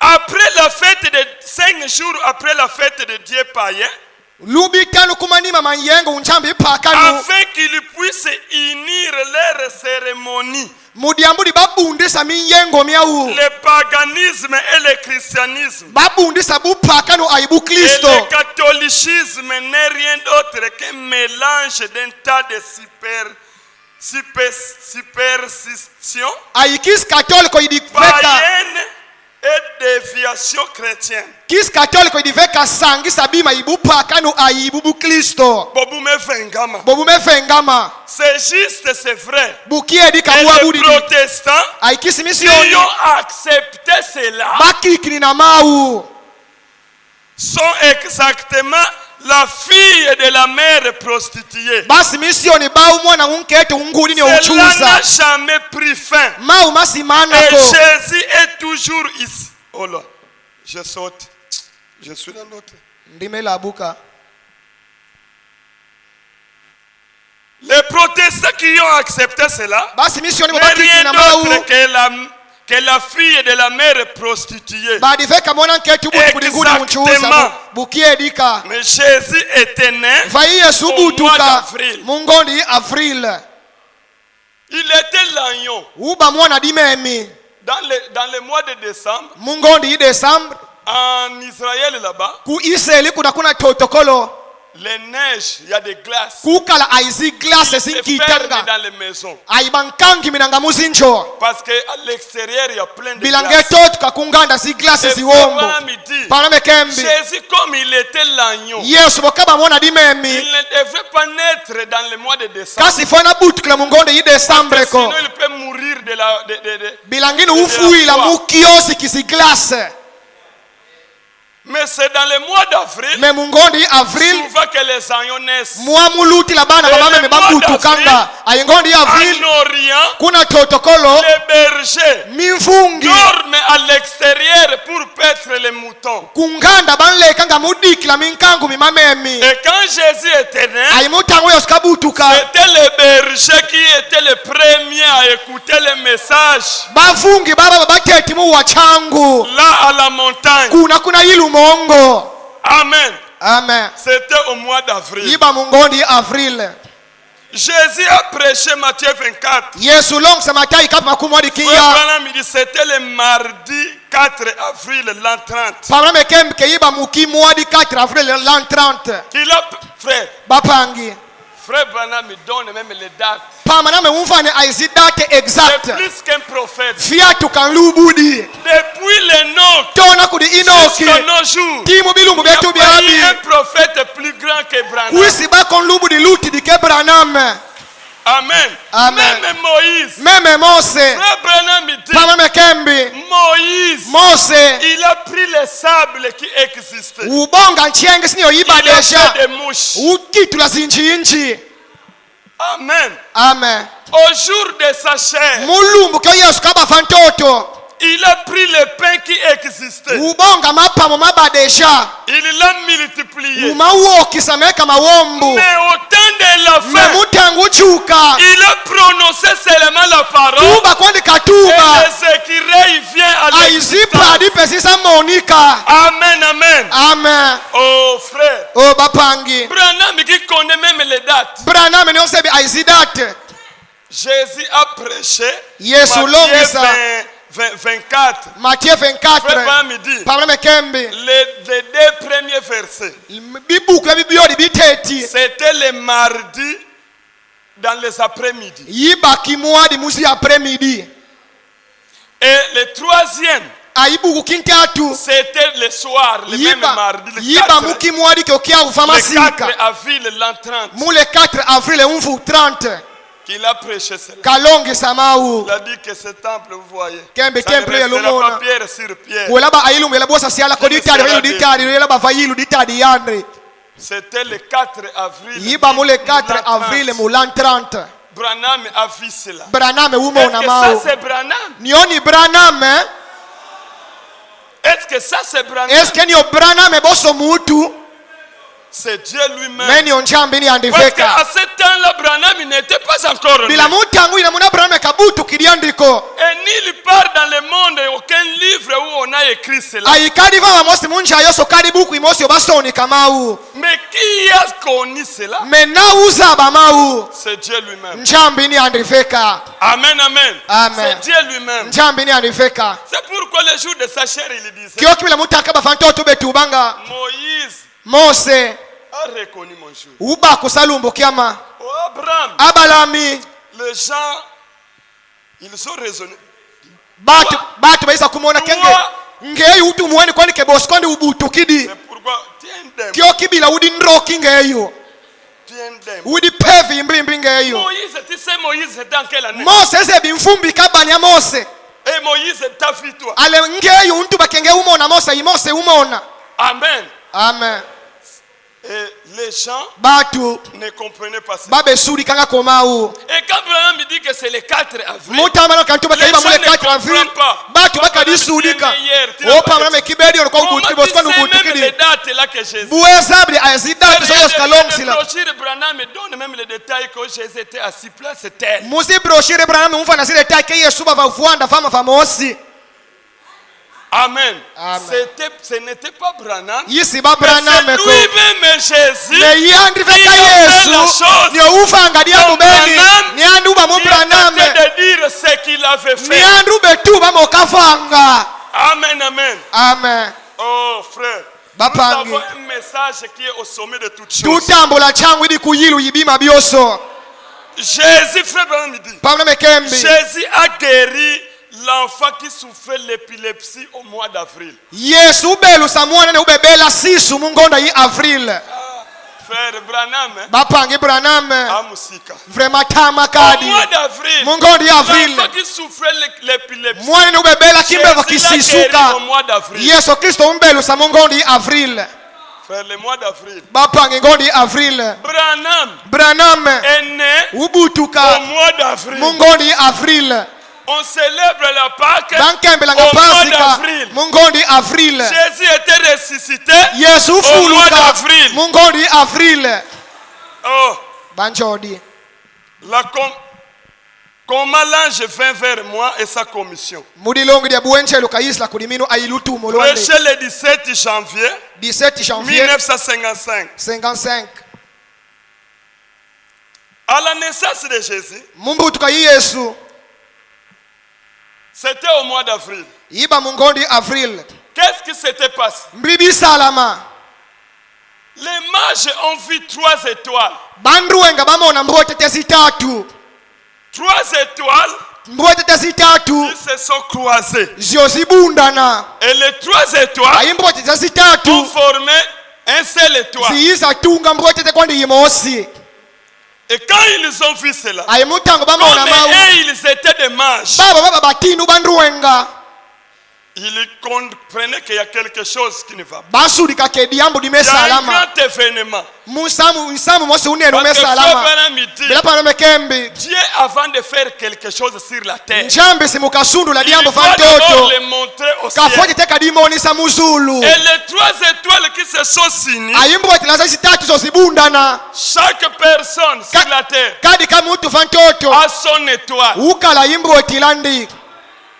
après la fête de 5 jours après la fête de Dieu païen, lubitanu kumanima manyengo unchambi pakanu afin qu'ils puissent unir leurs cérémonies, mudiyambudi babundisa minyengo myawu le paganisme et le christianisme. babundisa bupakanu aibu Et kristo le catholicisme n'est rien d'autre qu'un mélange d'un tas de superstitions aikisi katoliko idiveka païennes et déviations chrétiennes. kisi katoliko idiveka sangisa bima ibupakanu aibu bukristo Bobume vengama. bobumevengama C'est juste, c'est vrai. bukiedi Et les kabuabudidi protestants aikisi qui misioni ont accepté cela bakikini na mawu sont exactement la fille de la mère prostituée. basi misioni bau mwana unketu ungudi ni Cela n'a uchuza jamais pris fin. mawu Et masimanako Jésus est toujours ici. Oh là, je saute. Je suis dans l'autre. ndimelabuka Les protestants qui ont accepté cela basi misioni n'est bobakikini rien na d'autre mawu que la fille de la mère prostituée. badiveka mwana nketu buti kudigudi uchuza Exactement. bukiedika Mais Jésus était né. vai yesu Au mois ubutuka d'avril. mungondi avril Il était l'agneau. uba mwana dimemi Dans le mois de décembre, mungondi idesambre en Israël là-bas, ku israeli kuna totokolo les neiges, il y a des glaces. kukala aizi glase Se ferment zinkitanga dans les maisons. aibankangi minanga muzinjo Parce qu'à l'extérieur, il y a plein de bilange glaces. totu kakunganda ziglase Et ziwombo voilà midi. palame kembi Jésus, comme il était l'agneau, yesu bokaba mwana il dimemi ne devait pas naître dans le mois de décembre. kasi fona butukila mungondi Parce que idesambre sinon, ko il peut mourir de bilangini ufuila mukiosi kisiglase. Mais c'est dans le mois d'avril Me mungondi avril souvent que les agneaux naissent. muamuluti la bana babame mebabutu kanga ayingondi avril En Orient, kuna totokolo les bergers minfungi dorment à l'extérieur pour paître les moutons. kunganda banlekanga mudikila minkangu mimamemi Et quand Jésus était né, ayimutango yosikabutuka c'était les bergers qui étaient les premiers à écouter le message bafungi baba bateti mu wachangu là à la montagne. kuna ilu mongo. Amen. Amen. C'était au mois d'avril. Iba mungondi avril. Jésus a prêché Matthieu 24. Yesu long sa Matthieu kap makumwadi kiya. C'était le mardi 4 avril l'an 30. Pamela mekem ke iba mukimwadi 4 avril l'an 30. Qu'il a frère. Bapangi. Frère Branham me donne même les dates. Pamela me umfane aizi date exact. C'est plus qu'un prophète. Fiatu kan lubudi. Depuis l'Enoch Tona kudi Inoki. jusqu'à nos jours. Timu bilumbu betu Il n'y a pas eu biami. un prophète plus grand que Branham. Wisi ba kon lubudi luti di ke Branham. Amen. Amen. Même Moïse. Meme Mose. Frère Branham me dit. Pamela mekembi. Moïse. Mose. Il a pris les sables qui existaient. Ubonga nchienge sinyo Il iba a desha. fait des mouches. Ukitu la zinchi. Amen. Amen. Au jour de sa chair, Mulumbu kyo Yesu kaba fantoto. il a pris le pain qui existait. Ubonga mapamo mabadesha. Il l'a multiplié. Umawokisa meka mawombu. Mais au temps de la fin, Memutangu chuka. il a prononcé seulement la parole. Tuba kwandi Et katuba. les écureuils viennent à Aizipa l'existence. di pesisa monika. Amen, amen. Amen. Oh frère, O bapangi. Branham qui connaît même les dates. Branham ni osebi aizidate. Jésus a prêché Yesu Matthieu longisa. 24. Matthieu Frère 24. Branham me dit, Pamela mekembi. les deux premiers versets, Bibuku ya bibiodi biteti. c'était le mardi dans les après-midi. Yiba kimwadi musi après-midi. Et le troisième, Aibuku kintatu. c'était le soir, le même mardi, le Yiba 4, mukimwadi kyokia le ufamasika. 4 avril l'an 30, Mule 4 avril umfu 30. qu'il a prêché cela. Kalongi samau. Il a dit que ce temple, vous voyez, Kembe ça ne temple ya restera lumona. pas pierre sur pierre. Welaba ailum yela bosa siala ko ditari yelo ditari yela vayilu ditari yandre. C'était le 4 avril. Yiba mule 4 l'an 30. avril mulan 30. Branham a vu cela. Branham Est-ce umona que ça mau. c'est Branham? Nioni Branham eh? Est-ce que ça c'est Branham? Est-ce que nio Branham boso mutu? C'est Dieu lui-même. Meni onjambi ni Parce andiveka. qu'à ce temps-là, Branham n'était pas encore né. Bila mutangu ina muna Branham kabutu kidiandiko. Et nulle part dans le monde, aucun livre où on a écrit cela. Aikadi va mosi munja yoso karibuku imosi obasoni kamau. Mais qui a connu cela? Menauza bamau. C'est Dieu lui-même. Njambi ni andiveka. Amen, amen. Amen. C'est Dieu lui-même. Njambi ni andiveka. C'est pourquoi le jour de sa chair, il disait, Kyo kibila mutaka bafantoto betubanga. Moïse Mose a reconnu mon jour. uba kusalumbu kiama. Oh Abraham, Abalami les gens, ils ont raisonné. batu baisa kumona kenge. Ngeyu utu muweni kwani keboskondi ubutu kidi. C'est pourquoi, tiens them, Kyo kibila udi nroki ngeyu. tiens them. Udi pevi mbimbi ngeyu. Moïse, tu sais Moïse c'était en quelle année? Mose ese bimfumbi kabani ya Mose. Et Moïse t'a vu toi. Ale ngeyu untu bakenge umona Mose imose umona. Amen. Amen. Et les gens Batu ne comprenaient pas ça. babe suri kanga komau. Et quand Abraham me dit que c'est le 4 avril, Mutamano kantu bakaiba mule 4 avril. Batu bakadisudika. Opa mwana kibedi olikuwa comment ubutu tu boskondi sais ubutu même les kidi. dates là que Jésus? Buwezabli azidati zolos kalomsila. Le Branham me donne même les détails que Jésus était assis place terre. Musi broshire Branham umfana sile take Yesu bava ufuanda fama famosi. Amen. Amen. Ce n'était pas Branham. Yisi ba Mais Branham c'est ko. lui-même Jésus Ne yandri qui feka a fait la Yesu. chose. Ni ufanga dia Donc mubeni. Branham Ni andu ba mu qui Branham. tentait de dire ce qu'il avait Ni fait. andu betu ba mokafanga. Amen, amen. Amen. Oh frère, Bapangi. nous avons un message qui est au sommet de toutes choses. Tutambola changu idi kuyilu yibima bioso. Jésus, frère Branham dit, Pamela mekembi. Jésus a guéri l'enfant qui souffrait l'épilepsie au mois d'avril. Yesu belu samwana ne ubebela sisu mungonda yi avril. Frère Branham, bapange Branham Amusika. vraiment Au tamakadi mois d'avril, mungondi avril l'enfant qui souffrait l'épilepsie, mwana ubebela kimbevo Jésus l'a guéri kisisuka au mois d'avril. Yesu Kristo umbelusa mungondi avril Frère, le mois d'avril, bapange ngondi avril Branham est né ubutuka au mois d'avril. mungondi avril On célèbre la Pâque bankembelanga au mois pasika d'avril. mungondi avril Jésus était ressuscité Yesu au mois ufuluka d'avril. mungondi avril Oh, banjodi comment l'ange vint vers moi et sa commission. mudilongo dia buenchelo kaisla kudimino ailutumo londe Prêché le 17 janvier 17 janvier 1955. 55 À la naissance de Jésus, mumbutuka Yesu c'était au mois d'avril. iba mungondi avril Qu'est-ce qui s'était passé? mbibi salama Les mages ont vu 3 étoiles. bandruwenga bamona mbotete tatu 3 étoiles mbotete tatu qui se sont croisées. ziozibundana Et les 3 étoiles ayi mbotete ont tatu formé un seul étoile. ziisa tunga mbotete kwandi yimosi Et quand ils ont vu cela, ayi mutango comme bamona mau ils étaient des mages, baba batinu bandruwenga ils comprenaient qu'il y a quelque chose qui ne va pas. basudika kediambu Il y a un dimesalama grand événement. musamu mosi unenu Parce que mesalama Frère Midi, bila pano mekembi Dieu, avant de faire quelque chose sur la terre, njambi simukasundu la il diambo va d'abord fantoto les montrer au ciel. kafoje tekadimonisa muzulu Et les 3 étoiles qui se sont signées, ayimbotelaza zitatu zozibundana chaque personne sur la terre kadi kamutu fantoto a son étoile. ukala yimbotilandi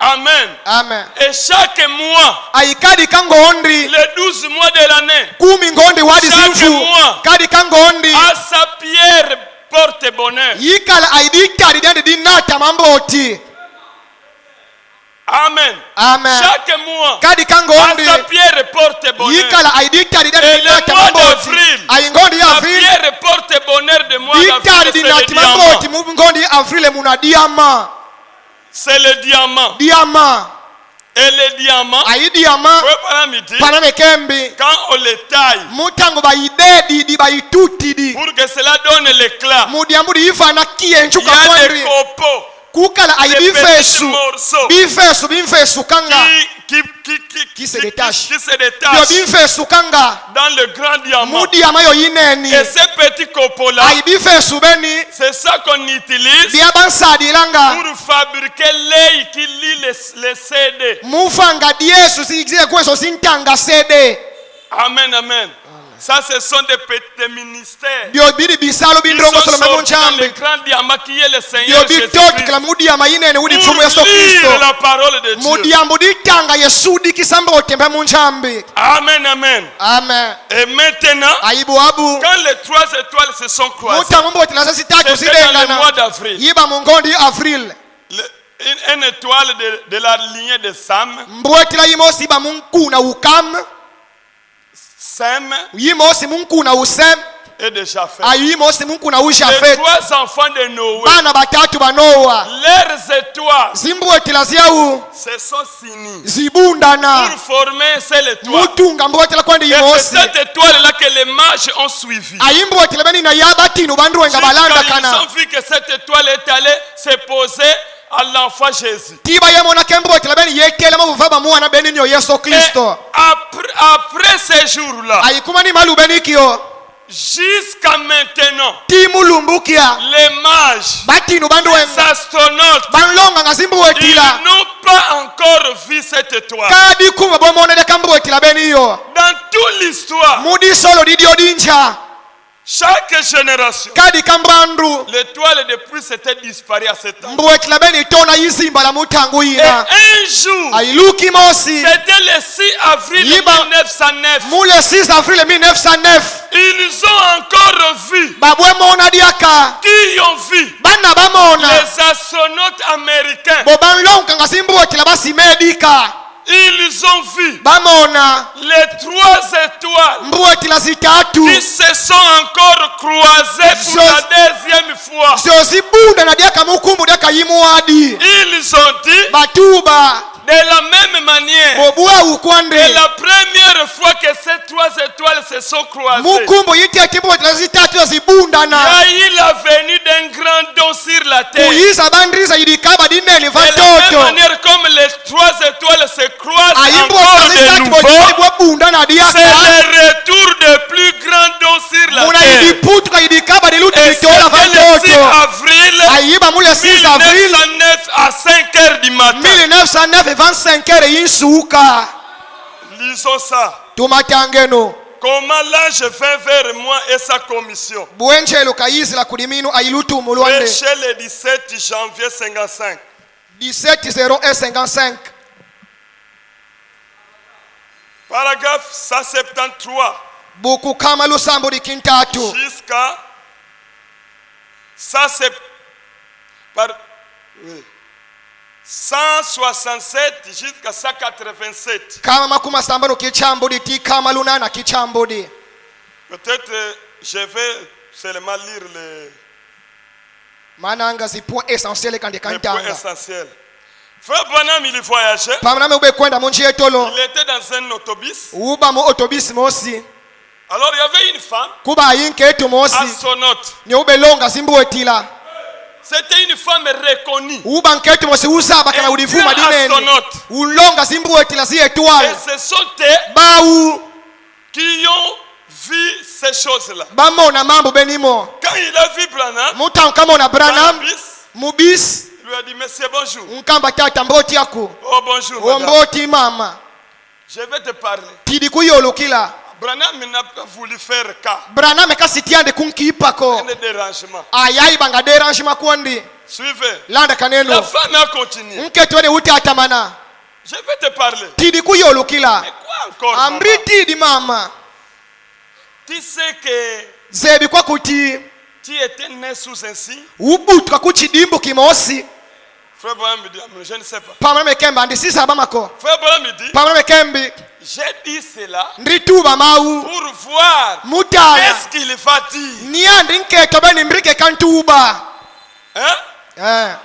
Amen. amen Et chaque mois, ayikadi kangondi les 12 mois de l'année, kumi ngondi wadi Chaque zinfu mois. kadi kangondi à sa pierre porte bonheur. yikala aiditali dandi dinata mamboti Amen. amen Chaque mois, kadi à kangondi sa pierre porte bonheur. yikala aiditali dandi Et le dinata mois mamboti d'avril, ayingondi la avril pierre porte bonheur de mois ditali d'avril, c'est le dinati diamant. mamboti mungondi avril muna diama C'est le diamant. diama Et le diamant, ayidiama ouais, par midi, panane kembi quand on le taille, mutango bayidedi bayitutidi pour que cela donne l'éclat, mudiambu ifana il y kiyenchuka a des kwandri copeaux, kukala des petits ayibifesu morceaux bimfesu kanga qui se détachent. qui se byo détachent bimfesu kanga dans le grand diamant. mudiama yo yineni Et ces petits copeaux-là, ayibifesu beni c'est ça qu'on utilise byabansadilanga pour fabriquer l'œil qui lit les CD. mufanga diesu sizie kweso sintanga sede Amen, amen. Ça, ce sont des petits ministères. byo biri bisalo Ils sont bindrongosolo sortis dans le memunchambi grand diamant qui est le byo Seigneur Jésus-Christ. bitotikila mudiama yinene udi Pour mfumu yesu lire kristo la parole de Dieu. mudiambu ditanga yesudi kisamba otembe munchambi Amen, amen. amen Et maintenant, ayibuabu quand les 3 étoiles se sont croisées, mutango mbotilasa sitatu c'était dans le mois zidengana d'avril. yiba mungondi avril Une étoile de la lignée de Sam, mbwetila yimosi iba munkuna ukam Sem yimosi munkuna usem et de Japheth. ayu yimosi munkuna Les ushafet 3 enfants de Noé, bana batatu banowa leurs étoiles zimbwetila zyawu se sont signées zibundana pour former une seule étoile. mutunga mbwetila kwandi Et c'est yimosi cette étoile-là que les mages ont suivi. ayimbwetila beni na yabatinu banduwenga Jusqu'à balandakana ils ont vu que cette étoile est allée se poser à l'enfant Jésus. tiba yemonake mbwetila beni yekelema buva bamuwana beni nyo yesu Et kristo après ces jours-là, ayikumani malu benikyo jusqu'à maintenant, timulumbukia les mages, batinu les banduwenga astronautes, banlonga nga ils zimbwetila n'ont pas encore vu cette étoile. kadi kuma bomoneleka mbwetila beniyo Dans toute l'histoire, mudisolo didio dinja chaque génération, kadi kambrandu l'étoile depuis s'était disparue à cet temps. mbwetila beni tona yizimba la mutangu Et yina un jour, ayiluki mosi c'était le 6 avril Yiba- 1909, mule 6 avril 1909 ils ont encore vu, babwemona diaka qui ont vu bana bamona les astronautes américains, bo banlonga nga zimbwetila basimedika ils ont vu bamona les 3 étoiles mbwetila zitatu qui se sont encore croisées pour la deuxième fois. zozibunda na diaka mukumbu diaka yimuadi Ils ont dit batuba De la même manière, bobua ukwande c'est la première fois que ces 3 étoiles se sont croisées. mukumbo yiti timbo zitatu Il y zibundana a eu la venue d'un grand don sur la terre. kuyisa bandriza yidikaba dinene De la même vantoto manière comme les 3 étoiles se croisent ayimbo encore de zitatu nouveau, bobundana c'est diaka le retour de plus grands dons sur la muna terre. yidiputuka yidikaba diluti Et litola c'était le 6 vantoto avril ayiba mule 6 avril 1909 à 5 heures du matin. 1909 25 heures yinsuka Lisons ça. tumatangeno Comment l'ange vint vers moi et sa commission. bwenchelo kayisila kuliminu ayilutu mulwande Prêché le 17 janvier 55. 170155 Paragraphe 173 buku kama lusambo likintatu jusqu'à 167 jusqu'à 187. kama makuma sambano kichambudi ti kama lunana kichambudi. Peut-être je vais seulement lire mananga zipoint essentiel kandi les points kantanga essentiels. Frère Branham, il voyageait. pamana ube kwenda munji etolo Il était dans un autobus. uba mu autobus mosi Alors il y avait une femme, kuba yinke etu mosi astronaute. ne ube longa zimbuetila C'était une femme reconnue. uba nketu mosi usaba kana Un udifuma grand dinene astronaute. ulonga zimbuetila zi Et etwala ce sont eux bau qui ont vu ces choses-là. bamona mambo benimo Quand il a vu Branham, muta kamona dans le Branham bus, mubis il lui a dit, monsieur, bonjour. nkamba tata mboti yako Oh, bonjour, madame. omboti mama Je vais te parler. tidi kuyolukila Branham n'a pas voulu faire cas Branham kasitiande kunkipako de dérangement. ayayi banga derangement kondi Suivez. landa La kaneno femme a continué. nketwene uti atamana Je vais te parler. tidi kuyolukila Mais quoi encore, maman? amri tidi mama Tu sais que zebi kwa kuti tu étais né sous un signe. ubutwa kuchidimbu kimosi Frère Branham me dit, ah, mais je ne sais pas. pamana mekemba ndisisa bamako Frère Branham me dit, pamana mekembi j'ai dit cela ndituba mau pour voir mutala qu'est-ce qu'il va dire. niandi nketobeni mbrike kantuba Hein?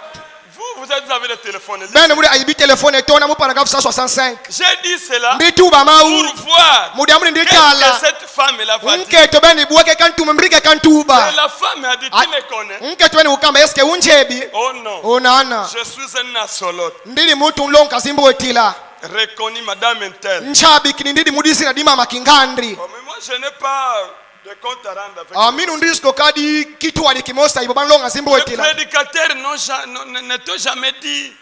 Vous avez le téléphone. bene muri ayibi telefone tona mu paragraphe 165 J'ai dit cela ndituba mau pour voir mudi amuri qu'est-ce nditala que cette femme elle a dit. nketobeni buweke kantuba mbrike Et kantuba la femme a dit, tu me connais? nketobeni ukamba eske unjebi Oh non, onana je suis un asolote. ndili mutu nlonka zimbuetila Reconnu madame Intel. nchabikini ndidi mudisira dimama kingandri Oh, mais moi je n'ai pas de compte à rendre avec aminu ndisko kadi kitu alikimosa ibo banlonga les zimbuetila prédicateurs ne t'ont jamais dit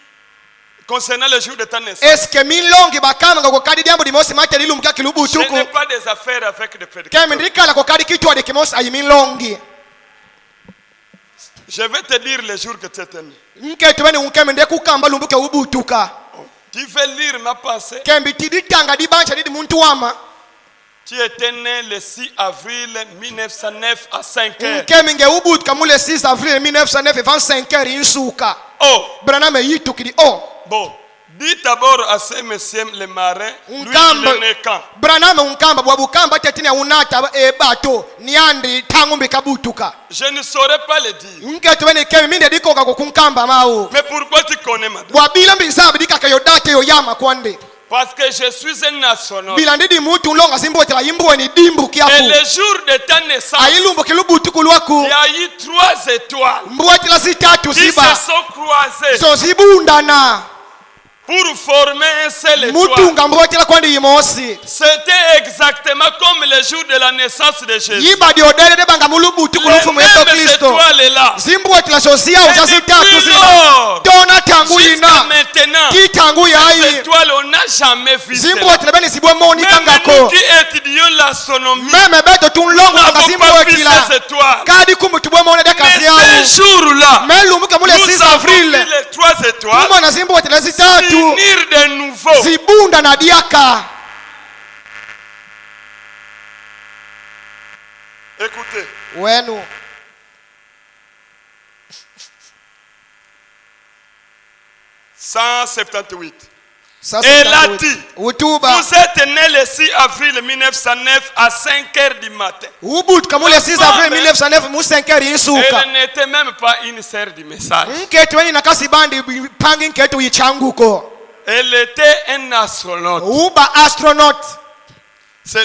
concernant le jour de ta naissance. eske minlongi bakama ngako kadi diambo dimosi mate lilumka Je kilubutuku n'ai pas des affaires avec des prédicateurs. kemi ndikala ko kadi kitu alikimosa ayi minlongi Je vais te dire le jour que tu étais né. nketubeni unkemi ndekukamba lumbuke ubutuka Tu veux lire ma pensée? kembi tiditanga dibancha didi muntu wama Tu étais né le 6 avril 1909 à 5 heures. nkemi nge ubutuka mule 6 avril 1909 25 heures insuka Oh, braname yitukidi oh bon. Dis d'abord à ces messieurs les marins, lui il Unkamba- est né quand? braname unkamba bwabukamba tetine unata bato niandi tangu mbikabutuka Je ne saurais pas le dire. nketubeni kemi minde dikoka kukunkamba mau Mais pourquoi tu connais madame? bwabila mbisabi dikaka yodate yoyama kwande Parce que je suis un astronaute. bila ndidi mutu nlonga zimbuetela yimbuweni dimbu Et kiafu le jour de ta naissance, ayilumbu kilubutuku lwaku il y a eu 3 étoiles mbuetela zitatu qui se ziba sont croisées so zibundana pour former un seul étoile. mutunga mbuetela kwandi yimosi C'était exactement comme le jour de la naissance de Jésus. yiba diodelede banga mulubutuku Les lufumu yesu mêmes kristo étoiles là. zimbuetela zosiyawu Et za zitatu depuis ziba lors, tona tangu jusqu'à yina maintenant, kitangu ces yayi étoiles, on n'a jamais vu cela. zimbuetela beni Même zibwemonikangako nous qui étudions l'astronomie, meme beto tunlongo nous banga n'avons pas vu zimbuetela ces étoiles. kadi kumbu tubwemonede Mais kazi ces yawu jours-là, melumbuke mule nous 6 avons vu avril les 3 étoiles umona zimbuetela zitatu s'unir de nouveau. zibunda na diaka Écoutez, wenu 178. sasa Et tutakuja. là dit, utuba vous êtes né le 6 avril 1909 à 5 heures du matin. ubutuka mule 6 avril 1909 mu 5 heures insuka Elle n'était même pas une sœur du message. nketu weni nakasi bandi pangi nketu yichanguko Elle était un astronaute. uba astronaut C'est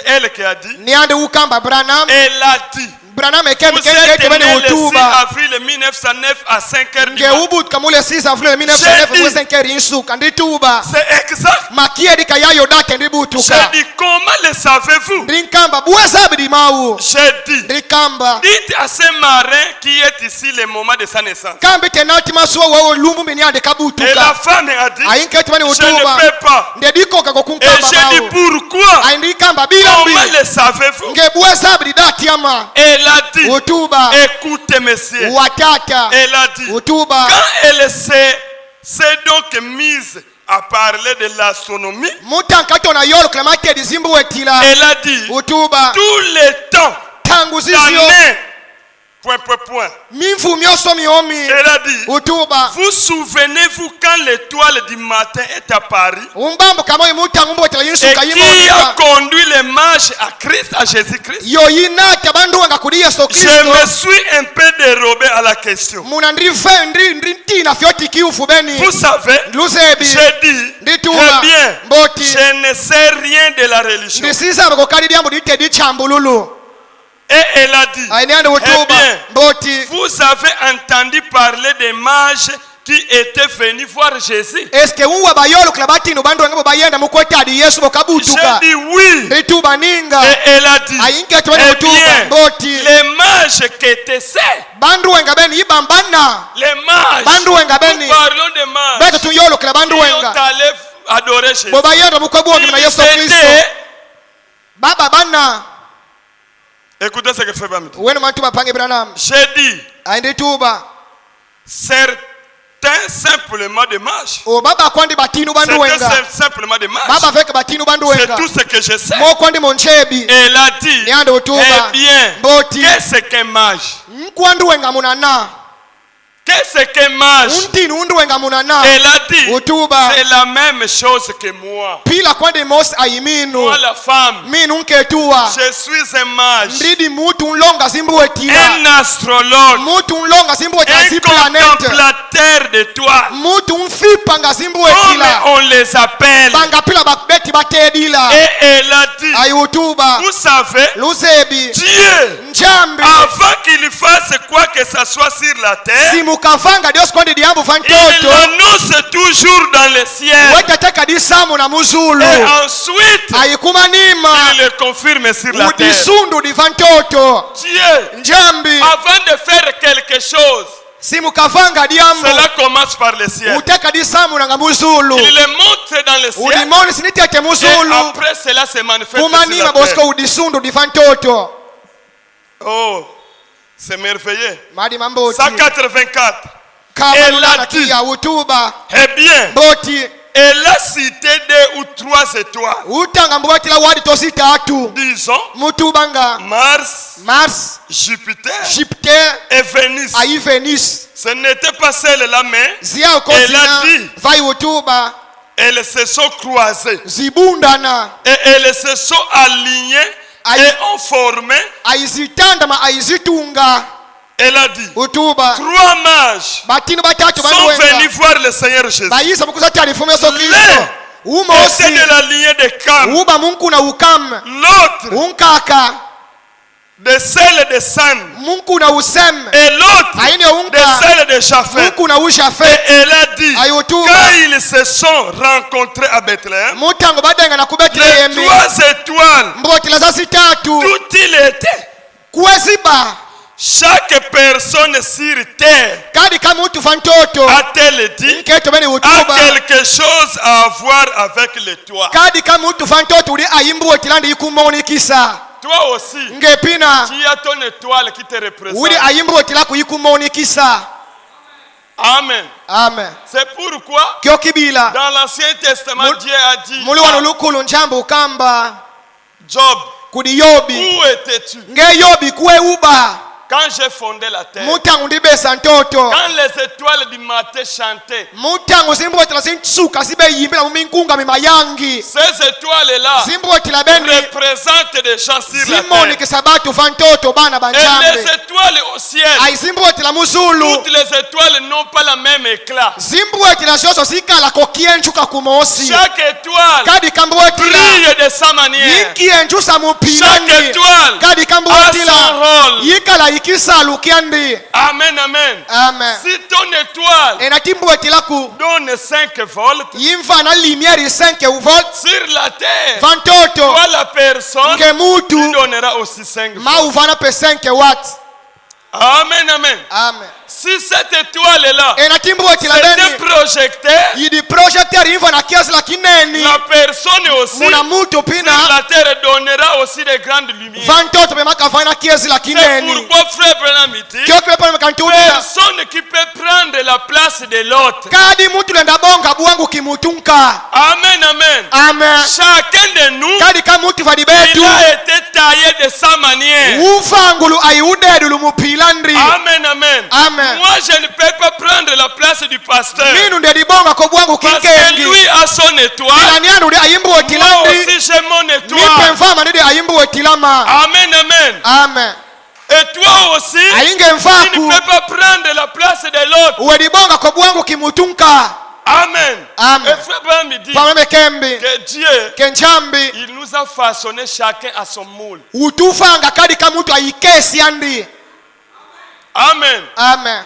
elle qui a dit. niande ukamba Branham Elle a dit. Branham Vous ekembe êtes kebeni né le 6 utuba avril 1909 à 5h du nge matin. ubut kamule 6 avril 1909 mwesenkeri insuka ndituba C'est exact. makiedi kayayo date J'ai ndibutuka dit, comment le savez-vous? ndinkamba buwesabidi mawu J'ai dit, ndikamba dites à ce marin qui est ici le moment de sa naissance. kambi tenati masuwa wawo lumbu minyande Et la kabutuka femme a dit, ayinketi bani je ne utuba peux pas. ndedikoka Et kokunkamba j'ai dit, mawu pourquoi? ayindikamba bila Comment mbili le savez-vous? nge buwesabidi dati ama Elle a dit, utuba écoutez monsieur. watata Elle a dit, utuba quand elle s'est donc mise à parler de l'astronomie, mutankati ona yolo klamakedi zimbu wetila elle a dit, utuba tout le temps, tangu zizio d'année, ... mimfu myoso miomi Elle a dit, utuba vous souvenez-vous quand l'étoile du matin est apparue umbambo kamoi mutangu mbotela et yinsuka qui a yimoa conduit les mages à Christ, à Jésus-Christ? yoyinata banduwanga kuli yesu Je kristo me suis un peu dérobé à la question. muna ndrintina fyoti kiufu beni Vous savez, luzebi j'ai dit, ndituba eh bien, mboti je ne sais rien de la religion. ndisisabe kokali lyambo litedi chambululu Et elle a dit, ainiande eh utuba bien, mboti vous avez entendu parler des mages qui étaient venus voir Jésus? eske uwa bayolukila batino banduwanga bayenda mukwetadi yesu J'ai bokabutuka dit oui. ndituba ninga Et elle a dit, ayinketi bani eh utuba bien, mboti les mages qui étaient ces, banduwenga beni ibambana les mages, banduwenga beni nous parlons des mages beto tuyolukila qui banduwenga ont allé adorer Jésus. bobayenda mukwebwongi na yesu kristo C'était, baba bana écoutez ce que fait Bamidi. wenu mantu bapange Branham J'ai dit, aindituba certains simplement des mages. o baba kwandi batinu C'était banduwenga simplement des mages. baba veke batinu C'est banduwenga tout ce que je sais. mo kwandi monchebi Elle a dit, niande utuba eh bien, mboti qu'est-ce qu'un mage? nkwanduwenga munana Qu'est-ce qu'un mage? untini unduwenga munana Elle a dit, utuba c'est la même chose que moi. pila kwandi mos ayiminu Moi, la femme, minu nketuwa je suis un mage, ndidi mutu nlonga zimbuwetila un astrologue, mutu nlonga zimbuwetila un ziplanete contemplateur d'étoiles. mutu mfipanga Comme zimbuwetila on les appelle. banga pila babeti batedila Et elle a dit, ayutuba vous savez, luzebi Dieu, njambi avant qu'il fasse quoi que ce soit sur la terre, simukavanga diosi kwandi diambu il fantoto l'annonce toujours dans le ciel. wetateka disamu na muzulu Et ensuite, ayikumanima il le confirme sur la terre. udisundu divantoto Dieu, njambi avant de faire quelque chose, simukavanga diambu cela commence par le ciel. uteka disamu nanga muzulu Il le montre dans le ciel. udimoni sinitete Et muzulu après cela se manifeste sur kumanima la bosiko terre. udisundu divantoto Oh, c'est merveilleux. madi mamboti 184. kabalulana kiya utuba Eh bien, mboti elle a cité 2 ou 3 étoiles. utanga mbwatila wadi tositatu Disons, mutubanga Mars, mars Jupiter jupiter et Vénus. ayi venus Ce n'était pas celle-là, mais ziya elle ukosina a dit, vai utuba elles se sont croisées. zibundana Et elles se sont alignées Aïe. et ont formé. ayizitandama ayizitunga Elle a dit, utuba 3 mages batinu batatu sont banduwenga venus voir le Seigneur Jésus. bayisa mukusati alifumu yesu kristo L'un umosi était de la lignée de Cam, uba munku na ukam l'autre unkaka de celle de Sam, munku na usem et l'autre aine de unka celle de Japhet. munku na Et ushafet elle a dit, ayutuba quand ils se sont rencontrés à Bethléem, mutango badenga na les kubetlehemi 3 étoiles, mbotila za sitatu tout il était. kuweziba Chaque personne sur terre, kadi kama utu fantoto a-t-elle dit, nketo bene a utuba quelque chose à voir avec l'étoile. kadi kama utu fantoto uli ayimbuwetila ndi ikumonikisa Toi aussi, ngepina tu as ton étoile qui te uli représente. ayimbuwetila kuyikumonikisa Amen. amen C'est pourquoi, kyo kibila dans l'Ancien Testament, Dieu a dit muli wano à lukulu njambo ukamba Job, kudi yobi où étais-tu? nge yobi kuwe uba Quand j'ai fondé la terre, mutangu ndibesa ntoto quand les étoiles du matin chantaient, mutangu zimbotela zintsuka zibe yimbila muminkunga mimayangi ces étoiles-là zimbotela bendi représentent des gens sur la terre. zimonikisa batu vantoto bana Et les banjambe étoiles au ciel, ayizimbotela muzulu toutes les étoiles n'ont pas la même éclat. zimbotela zoso zikala kokienchuka kumosi Chaque étoile kadi kambotela brille de sa manière. yikienchusa Chaque mupilandi étoile kadi a kambotela son rôle. yikala yikisalu kyandi Amen, amen. amen Si ton étoile enatimbotela ku donne 5 volts yimva na lumière 5 volt sur la terre, vantoto toi la personne nke mutu donnera aussi 5 volts. mauvana pe 5 watts Amen, amen. amen Si cette étoile-là enatimbotela c'est beni un projecteur, yidi projecteur yimva na kiasi la kineni la personne aussi muna mutu sur pina la terre donnera aussi de grandes lumières. vantoto bemakava na kiasi la C'est kineni pourquoi frère Branham dit, kyokile mekantubia personne qui peut prendre la place de l'autre. kadi mutu lenda bonga bwangu kimutunka Amen, amen. amen Chacun de nous, kadi ka mutu vadi il betu a été taillé de sa manière. uvangulu ayiudedulu mupilandri Amen, amen. Amen. Moi, je ne peux pas prendre la place du pasteur. minu ndedibonga ko bwangu Parce que kinkengi lui a son étoile. ilani yandu ndi ayimbu Moi otilandi aussi, j'ai mon mipe étoile. mfama ndidi ayimbu otilama Amen, amen. amen Et toi aussi, ayinge tu ne mfaku peux pas prendre la place de l'autre. wedibonga ko bwangu kimutunka Amen. Amen. Et frère Branham dit pameme kembi que Dieu, kenchambi il nous a façonné chacun à son moule. utufanga kadi ka mutu ayikesi andi Amen. amen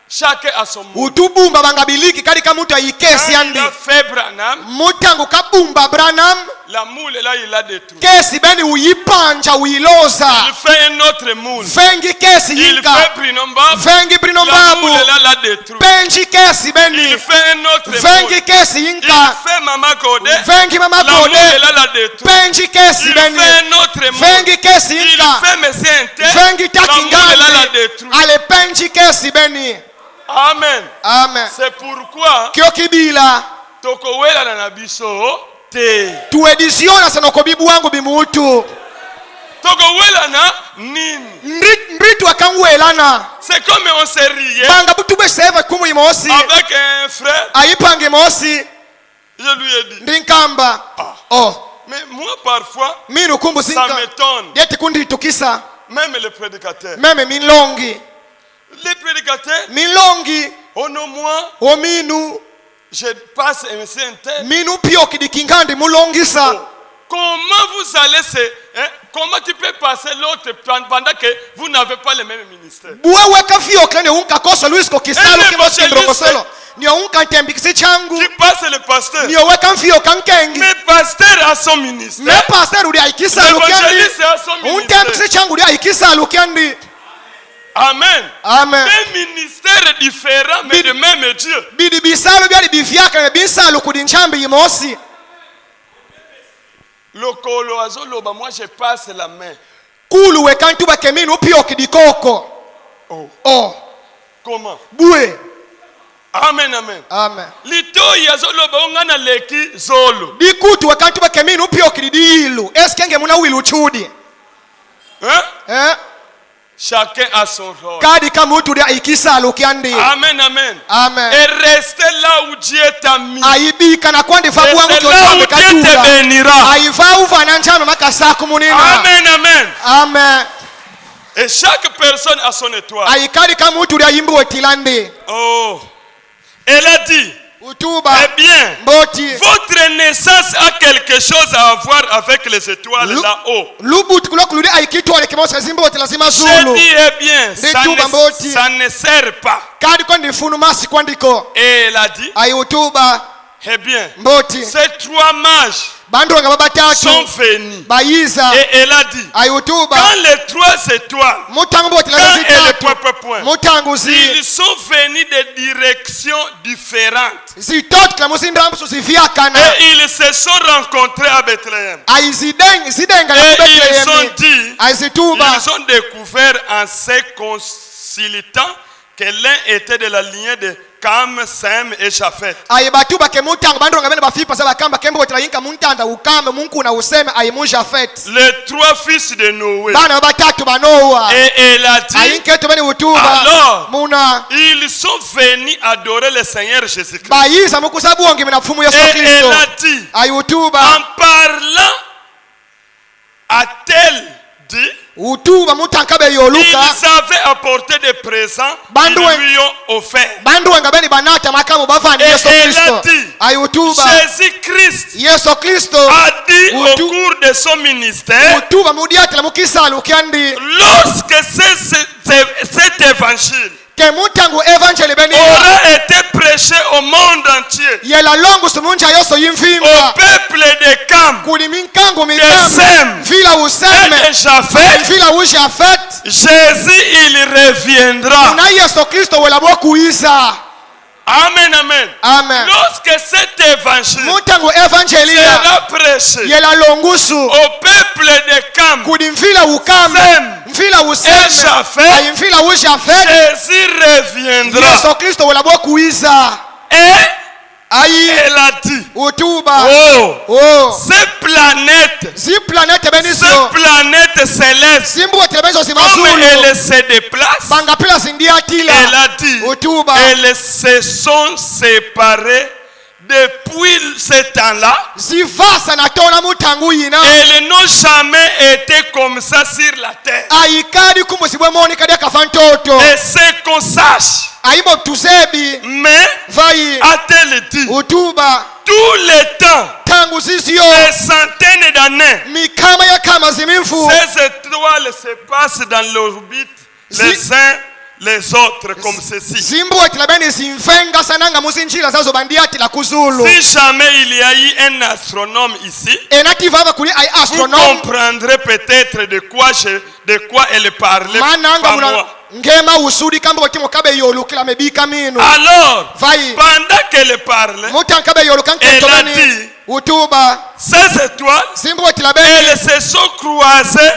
Chacun à son moule. utubumba bangabiliki kadi ka mutu ayikesi Quand il andi a fait Branham, mutangu kabumba branham la moule là, il l'a détruit. kesi beni uyipanja Il uyiloza fait un autre moule. vengi kesi Il yinka fait Brinombab. vengi brino La babu moule là l'a détruit. benji kesi beni Il fait un autre moule. vengi kesi Il yinka fait Mama Godé. vengi mama La moule gode là l'a détruit. benji kesi Il beni fait un autre moule. vengi kesi Il yinka fait Messie Inter. vengi La moule là l'a takingandi détruit. ale benji kesi beni Amen. amen C'est pourquoi kyo kibila tokowela na biso te. tuedisiona sana ko bibu wangu bimutu Tokowela na nini? mbritu akanwelana C'est comme on se riait banga butube seve kumu imosi avec un frère. ayipange mosi Je lui ai dit. ndinkamba oh Mais moi parfois, minu kumbu ça sinka m'étonne. yeti kundi tukisa Même le prédicateur. meme minlongi Les prédicateurs, minlongi oh non, moi, ominu je passe un Messie Inter. minu pio kidikingandi mulongisa Comment vous allez comment tu peux passer l'autre pendant que vous n'avez pas le même ministère? buweweka fio klende unka koso luisko kisalu Ene kimosi boshe ndrongoselo niyo unka ntembikisi changu Tu passes le pasteur. niyo weka mfio kankengi Mais pasteur a son ministère. me pastor uli aikisa lukendi L'évangéliste a son ministère. untembikisi changu uli aikisa lukendi Amen. amen Des ministères différents, mais de même Dieu. bidi bisalu byali bivyaka ne bisalu kudi nchambi yimosi Le coloazo loba, moi je passe la main. kulu wekantuba keminu pio kidikoko Oh. oh Comment? bue Amen, amen. amen Litoyi azoloba ongana leki zolo. dikutu wekantuba keminu pio kididilu eskenge muna wilu chudi Hein? Chacun a son rôle. kadi kamutu de aikisa lukiandi Amen, amen. amen Et restez là où Dieu t'a mis. aibika na kwandi Et fabu wangu c'est là où Dieu te katula bénira. aiva uva na nchama makasa kumunina Amen, amen. amen Et chaque personne a son étoile. aikadi kamutu de ayimbu wetilandi Oh. Elle a dit, utuba eh bien, mboti votre naissance a quelque chose à voir avec les étoiles là-haut. lubutu kulokuludi aikitwale kimosi zimboti lazima J'ai zulu dit, eh bien, Mboti. ça ne sert pas. kadi kwandi funu masi kwandiko Et elle a dit, aiutuba eh bien, mboti ces 3 mages bandonga sont babatatu venus. bayiza Et elle a dit, aiutuba quand les 3 étoiles, mutangu boti quand lazo elle zitatu point, mutanguzi ils sont venus de directions différentes. zitoti kila musindambusu zivyakana Et ils se sont rencontrés à Bethléem. zidenga na Et ils Bethlehemi ont dit, aizituba ils ont découvert en se consultant que l'un était de la lignée de Cam, Sem et Japhet. Ayi batu bake mutango bandu ngabene bafipa sa bakamba kembo wetla yinka muntanda ukamba munku na useme ayi mu Japhet. Les 3 fils de Noé. Bana batatu ba Noa. Et elle a dit, Ayinke to bene utuba. Alors, Muna ils sont venus adorer le Seigneur Jésus-Christ. bayiza mukusabu wange mina fumu Yesu Et Kristo. elle a dit, Ayi utuba. en parlant, a-t-elle dit, Utuba mutankabe yoluka. ils avaient apporté des présents, Bandu ils lui ont offert. Bandu ngabene banata makamu bavani Et Yesu elle a Kristo. dit, Ayi utuba. Jésus-Christ Yesu Kristo. a dit au Utu- cours de son ministère, Utuba mudiatela mukisalu kyandi. lorsque cet évangile Ke mutangu evangeli beni. aura été prêché au monde entier, Yela longu sumunja Yesu au yimfimba. peuple de Cam, Kuli minkangu de mitamu. Sem Vila et useme. de Japhet, Vila ushafet. Jésus il reviendra. Una Yesu Kristo wela bokuiza. Amen, amen. Amen. Lorsque cet évangile Mutangu evangeli sera prêché yela longusu. au peuple de Cam, Kuli mvila ukame. Sem Mvila et useme. Japhet, Ayi mvila ushafet. Jésus reviendra. Yesu Kristo wela bokuiza. Et Ayi elle a dit, utuba. oh, ces planètes, Zi planete beniso. ces planètes célestes, Simbu wetebezo comme simazulu. elles se déplacent, Bangapila sindiatila. elle a dit, Utuba. elles se sont séparées depuis ce temps-là. Zivasa na tona mutangu yina. Elles n'ont jamais été comme ça sur la terre. Ayikadi kumusibwe moni kadia kafantoto. Et c'est qu'on sache. Aibo tuzebi. Mais, Vai. a-t-elle dit, Utuba. tout le temps, Tangu sisio. des centaines d'années, Mikama ya kama zimimfu. ces étoiles se passent dans l'orbite les uns les autres comme ceci. Zimbu wetilabeni zimfenga sananga musinjila zazo bandiati la kuzulu. Si jamais il y a eu un astronome ici, Enati vava kuli ay vous astronome. comprendrez peut-être de quoi elle parlait, Mananga pas muna. moi. Ngema usudi kamba watimo kabe yolu kila mebika minu. Alors, Vai. pendant qu'elle parlait, Mutan kabe yolu kanke Elle a tomani. dit, Utuba. ces étoiles, Zimbu wetilabeni. elles se sont croisées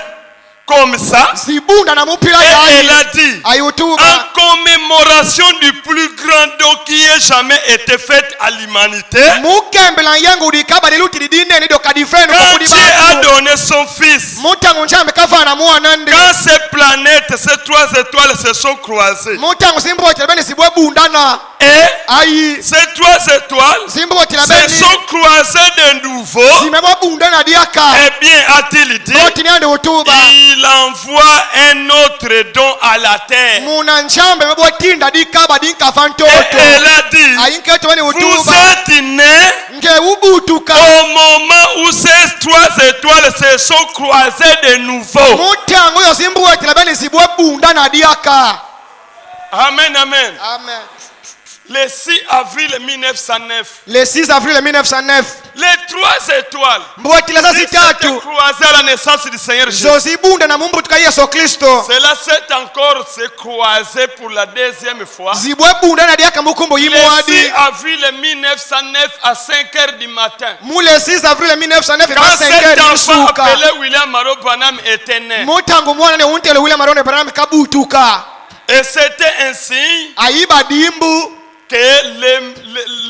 comme ça. Zibunda na mupila Et elle ya. a dit, Ayutuba. en commémoration du plus grand don qui ait jamais été fait à l'humanité, Mukembela yangu dikaba liluti lidine nido kadifrenu quand kukudi Dieu a bantu. donné son fils, Mutangu njambe kafana muwa nande. quand ces planètes, ces 3 étoiles se sont croisées, Mutangu simbu wetilabeni sibwe bundana. et Ayi. ces 3 étoiles Simbu se wetilabeni. sont croisées de nouveau, Zimebwa bundana diaka. eh bien, a-t-il dit, Koti niande utuba. il envoie un autre don à la terre. Muna njambe mebwa tinda dikaba dinka Et fantoto. elle a dit, Ayinke toni vous utuba. êtes nés Nge ubutuka. au moment où ces 3 étoiles se sont croisées de nouveau. Mutangu yo simbu wetilabeni sibwe bundana diaka. Amen, amen. Amen. Le 6 avril 1909, Le 6 avril 1909. les 3 étoiles Mbwekileza qui zitatu. s'étaient croisées à la naissance du Seigneur Jésus. Zozibunda na mumbutuka Yesu Kristo. Cela s'est encore se croisé pour la 2e fois. Zibwe bunda na diaka mukumbo Le 6 yimwadi. avril 1909 à 5 heures du matin. Mule 6 avril 1909 Quand ba cet 5 enfant suka. appelé William Maro Branham était né. Mutangu mwana ne untele William Marone Branham kabutuka. Et c'était un signe Ayiba dimbu. que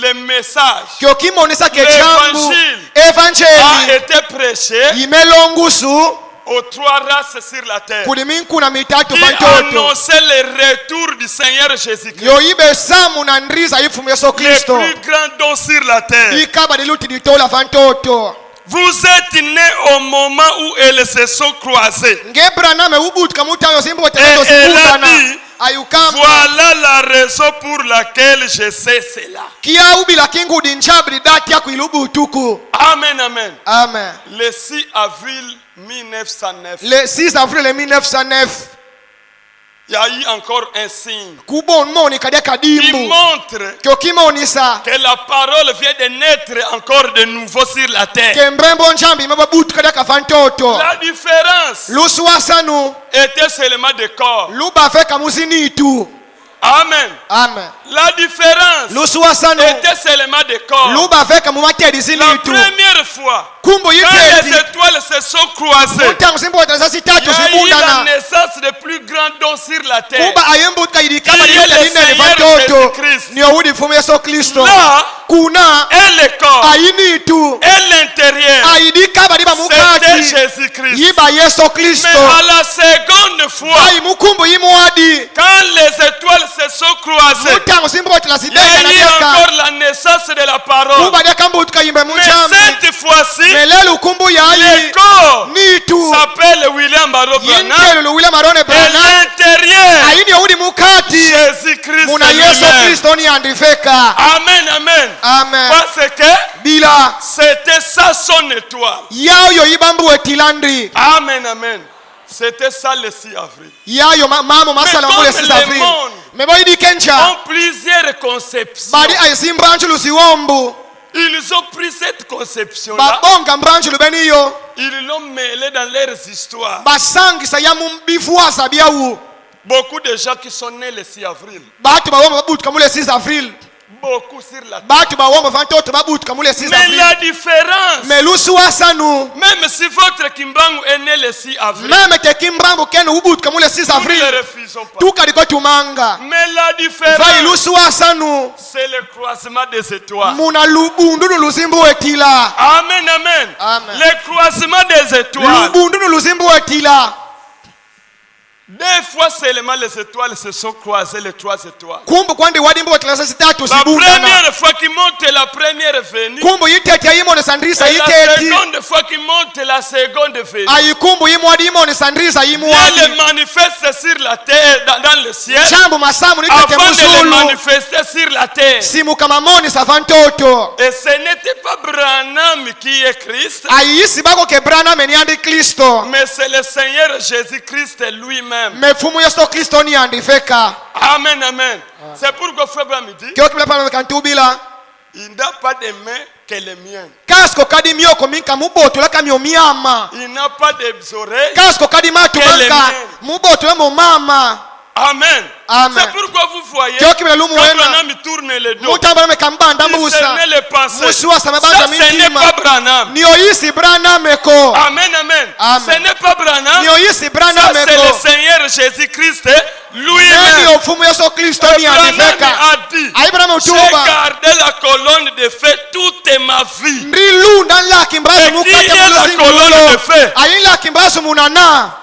le message Kyo kimonesa ke jambu. a Evangeli. été prêché Imelongusu. aux 3 races sur la terre Kuliminku na mitatu qui fantoto. annonçait le retour du Seigneur Jésus-Christ, Yo ibe samu na ndriza ifumu Yesu le Kristo. plus grand don sur la terre. Ikaba diluti ditola fantoto. Vous êtes nés au moment où elles se sont croisées. Ngebraname ubutuka mutango simbu Et wetezo elle a zibundana. dit, Ayukamba. voilà la raison pour laquelle je sais cela. Kia ubila kingu dinchabri dati ya kuilubutuku. Amen, amen. Amen. Le 6 avril 1909, Le 6 avril 1909. il y a eu encore un signe Kubon moni kadia qui kadimbu. montre Kyo kimonisa. que la parole vient de naître encore de nouveau sur la terre. Kembrembo njambi mababutu kadia kafantoto. La différence Lusuasanu. était seulement de corps. Luba feka muzinitu. Amen. Amen. La différence lusuwasano était seulement de corps. luba veka mu matedi La zinitu première fois, kumbu quand les yitedi étoiles se sont croisées, mutangu zimboteza il zitatu y a eu la zibundana naissance de plus grands dons sur la terre. kuba ayembuka ilikaba Qui est le liyutelinene Seigneur vatoto Jésus-Christ. niyo udi mfumu yesu kristo Là, kuna et le corps, ayinitu et l'intérieur, ayidikaba liba c'était mukati Jésus-Christ. yiba yesu Mais kristo à la seconde fois, ayi mukumbu yimuwadi quand les étoiles se sont croisées, mutangu zimbotela il y a eu zidenga encore la naissance de la parole. kuba lyakambutuka yimbe Mais muchambi cette fois-ci, melelo kumbu le yayi corps nitu s'appelle William Barrow Branham. yintelo luwile marone Et brana l'intérieur, ayini udi mukati Jésus-Christ muna yesu lui-même. kristo niyandifeka Amen, amen. amen Parce que bila c'était ça son étoile. yayo yibambuwe tilandri Amen, amen. C'était ça le 6 avril. yayo mamo masala Mais mule comme 6 le avril monde meboyidi kencha ont plusieurs conceptions. bali aisimbranchu lusiwombu Ils ont pris cette conception-là, babonga mbranchu lubeniyo ils l'ont mêlée dans leurs histoires. basangisa ya mumbifuasa byawu Beaucoup de gens qui sont nés le 6 avril, batu bawomba babutuka mule 6 avril beaucoup sur la terre. batu bawomba vantoto babutuka mule 6 Mais avril la différence, me lusuwasanu même si votre Kimbangu est né le 6 avril, meme tekimbrangu kenu ubutuka mule 6 nous ne avril le refusons pas. tukaliko tumanga Mais la vai différence, lusuwasanu c'est le croisement des étoiles. muna lubundunu luzimbuwetila Amen, amen. Amen. Le croisement des étoiles. lubundunu luzimbuwetila Deux fois seulement les étoiles se sont croisées, les trois étoiles. kumbu kwandi wadimbuwetila zitatu La zibundana première fois qui monte la première venue, kumbu yiteti ayimone sandrisa et la yiteti seconde fois qui monte la seconde venue. ayikumbu yimwadi imone sandrisa Dieu yimuwadi le manifeste sur la terre, dans le ciel, chambu masamu nitete avant de le musulu manifester sur la terre. simukamamoni savantoto Et ce n'était pas Branham qui est Christ, ayisi bako ke branham niyandi kristo mais c'est le Seigneur Jésus-Christ lui-même. mefumu yesu kristo niyandifeka Amen, amen. C'est pourquoi Frère Branham dit, kiokipilapamekantubila il n'a pas de mains que les miennes. kasko kadi myoko minka mubotula kamyo myama Il n'a pas des oreilles. kasko kadi matu Quelle manka main? mubotula mumama Amen. Amen. C'est pourquoi vous voyez, Kiokipila quand lumu Branham wena tourne le dos, mutambala mekambanda il mbusa cernait les pensées. musiwasa Ça, mabanja ce n'est mitima pas Branham. niyoyisi branameko Amen, amen. Amen. Ce n'est pas Branham. niyoyisi Ça, c'est branameko le Seigneur Jésus-Christ lui-même. neniyo mfumu yesu kristo Branham niyandifeka a dit, ayibranama j'ai utuba gardé la colonne de feu toute ma vie. ndilunda nlakimbasu Et qui est la colonne de mukate feu? ayinlakimbasu munana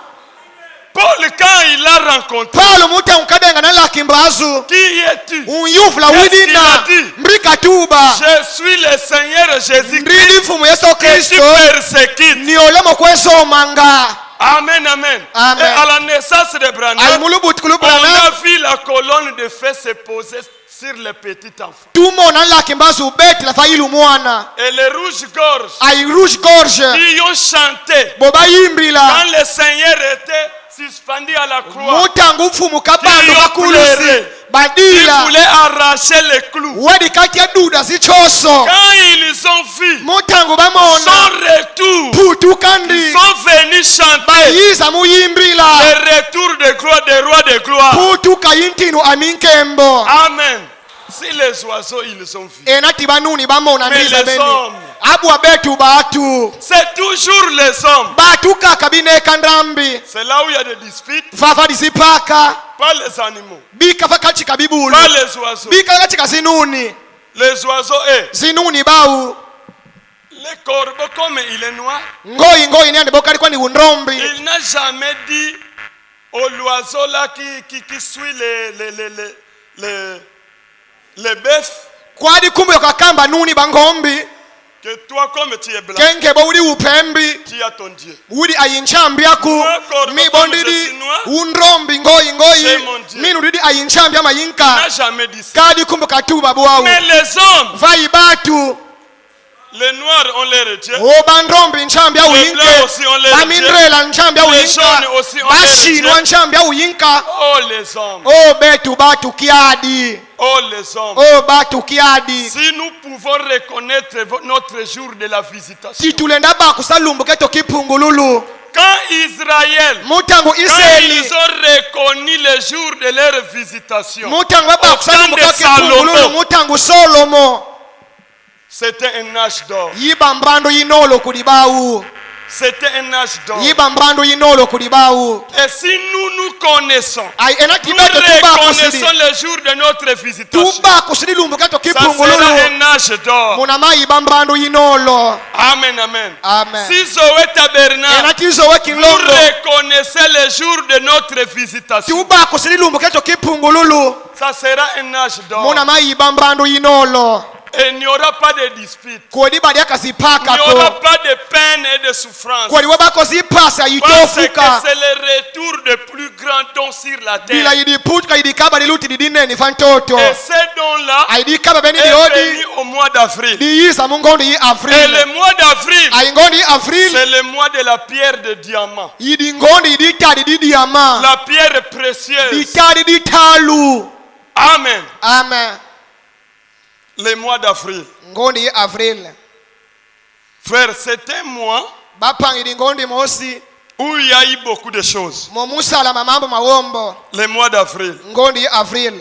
Paul, quand il l'a rencontré, paulo muti ankadenga nalakimbasu qui es-tu? unyufula Qu'est-ce qu'il widina a dit? mrikatuba Je suis le Seigneur Jésus-Christ ndili mfumu yesu que tu kristo persécutes. niolemo kwesomanga Amen, amen. Amen. Et à la naissance de Branham, alimulubutikulu on brana a vu la colonne de feu se poser sur les petits enfants. tumona nlakimbasu ubetila failu mwana Et les rouges-gorges ai rouge gorge qui ont chanté bobayimbila quand le Seigneur était suspendu à la croix. mutangu ufumu kabandu Iyo bakulusi plere. Il badila voulait arracher les clous. wedi kati ya duda zichoso Quand ils ont vu mutangu son bamona retour, putukandi ils sont venus chanter bayiza muyimbila le retour de gloire des rois de gloire. putuka yintinu aminkembo Amen. Si les oiseaux, ils ont vu. enati banuni bamona Mais ndiza les beni hommes, abwa betu batu c'est toujours les hommes. batu kaka bineka ndambi C'est là où il y a des disputes, fafa disipaka pas les animaux, bika fakachika bibulu pas les oiseaux. bika kachika zinuni Les oiseaux, zinuni bau les corbeaux, comme il est noir, ngoyi niande bokali kwani unrombi il n'a jamais dit aux oiseaux là qui suit les bœufs kwadi kumbe kakamba nuni bangombi que toi, comme tu es blanc, kenke bawuli upembi tu as ton Dieu. wuli ayinchambiaku mibondidi unrombi ngoyi minu didi ayinchambi ama Il yinka n'a jamais dit ça. kadi kumbe katuba bwawu Mais les hommes, vai batu les noirs, on les Dieu. obanrombi nchambi au Les yinke blancs aussi, on les bamindrela nchambi au Les yinka jaunes aussi, on les bashinwa nchambi au yinka Oh les hommes, o betu batu kiadi oh les hommes. o batu kiadi Si nous pouvons reconnaître notre jour de la visitation, titulenda bakusalumbuketo kipungululu Quand Israël, mutango quand Israeli ils ont reconnu le jour de leur visitation, mutango baba au temps de Salomon, mutango Solomo c'était un âge d'or. yiba mbando yinolo kudibawu C'était un âge d'or. yiba mbando yinolo kudibawu Et si nous connaissons, ay enaki nous beto tuba kusidi reconnaissons le jour de notre visitation, tuba kusidi lumbu kato ça kipungululu sera un âge d'or. munama yiba mbando yinolo Amen, amen. amen Si Zoé Tabernacle, enaki zowe vous kinlondo reconnaissez le jour de notre visitation, tuba kusidi lumbu kato kipungululu ça sera un âge d'or. munama yiba mbando yinolo Et il n'y aura pas de dispute. kodi badi Il akazipaka n'y aura ko pas de peine et de souffrance. kodi webakosipasa Parce que yitofuka c'est le retour de plus grand don sur la bila terre. yidiputuka yidikaba liluti didineni fantoto Et ces dons-là ayidikaba beni est diodi venu au mois d'avril. diyisa mungondo yi Et avril le mois d'avril, ayingondo yi avril c'est le mois de la pierre de diamant. yidi ngondo yiditadi didiyama La pierre précieuse. ditadi ditalu Amen. amen Le mois d'avril. ngondo yi avril Frère, c'est un mois bapangidi ngondo mosi où il y a eu beaucoup de choses. momusalama mambo mawombo Le mois d'avril. ngondo yi avril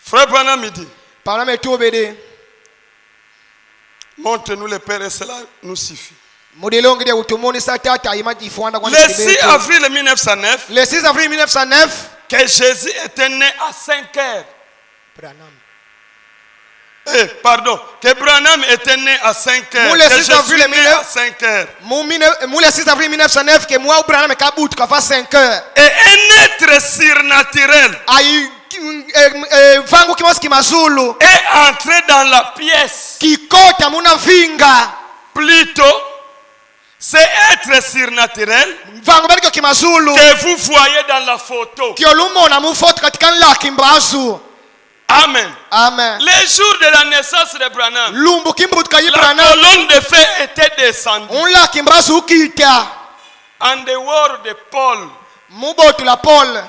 Frère Branham me dit, parla metubede montre-nous le Père et cela nous suffit. mudilongide utumuni satata ayimajifuanda kwa Le 6 avril 1909, le 6 avril 1909 que Jésus était né à 5 heures. Pardon, que Branham était né à 5 heures. Nous, Que le 6 Jésus avril est né à 5 heures. mule 6 avril 1909 ke mwa Branham kabutu kafa 5 heures Et un être surnaturel ayi vangu kimosi kimazulu est entré dans la pièce. kikota muna vinga Plutôt, c'est être surnaturel vangu beliko kimazulu que vous voyez dans la photo. kyolumona mufoto katika nlaki mbazu Amen. amen Les jours de la naissance de Branham, lumbu kimbutuka yi la Branham colonne de feu était descendue. unlaki mbazu ukita En dehors de Paul, mubotu la Paul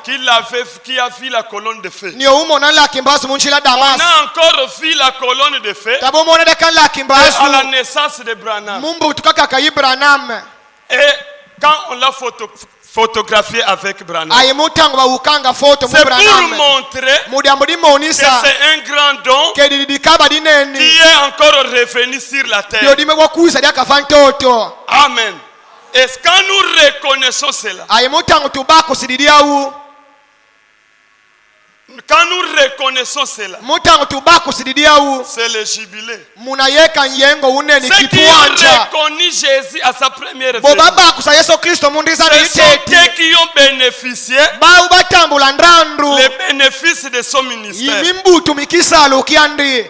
qui a vu la colonne de feu. niyo umona nlaki mbazu munchila On Damas a encore vu la colonne de feu tabo mona deka nlaki à la mbazu naissance de Branham. mumbutuka kaka yi Branham Et quand on l'a photographié avec Branham, ayi mutango bawukanga foto mu c'est pour Branham montrer mudiambo que dimonisa c'est un grand don kedidikaba dineni qui est encore revenu sur la terre. yodime kwakuisa dyakafa ntoto Amen. Et quand nous reconnaissons cela, ayi mutango tubakusididyawu quand nous reconnaissons cela, mutango tubakusididyawu c'est le jubilé. munayeka nyengo uneni Ceux qui ont kitwanja reconnu Jésus à sa première venue, bobabakusa yesu kristo mundisa ce sont eux niteti qui ont bénéficié bawu batambula ndrandu les bénéfices de son ministère. yimimbutu mikisalo kyandi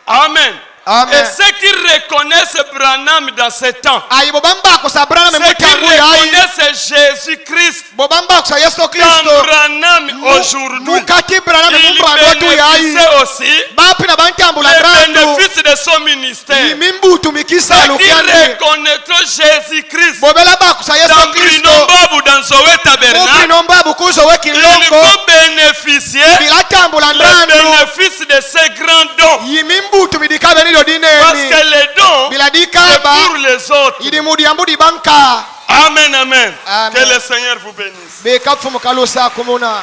Amen. Amen. Et ceux qui reconnaissent Branham dans ce temps, ayi bobambakusa Branham ceux qui mutangu yayi reconnaissent Jésus-Christ bobambakusa yesu dans kristo Branham aujourd'hui, mukati Branham il mumbandu watu yayi bénéficie aussi bapi na bantambula les ndrandu bénéfices de son ministère. yimimbutu mikisalo Ceux qui kyandi reconnaîtront Jésus-Christ bobela bakusa yesu dans kristo Brinombabu, dans Zoé Tabernacle, mupinomba bukuzo ils wekilongo vont bénéficier bilatambula les ndrandu bénéfices de ces grands dons. yimimbutu bidikabe nilo Parce dineni que les dons, c'est biladikaba pour les autres. yidi mudiambu dibanka Amen, amen. Amen. Que le Seigneur vous bénisse. bekapfu mukalusa kumuna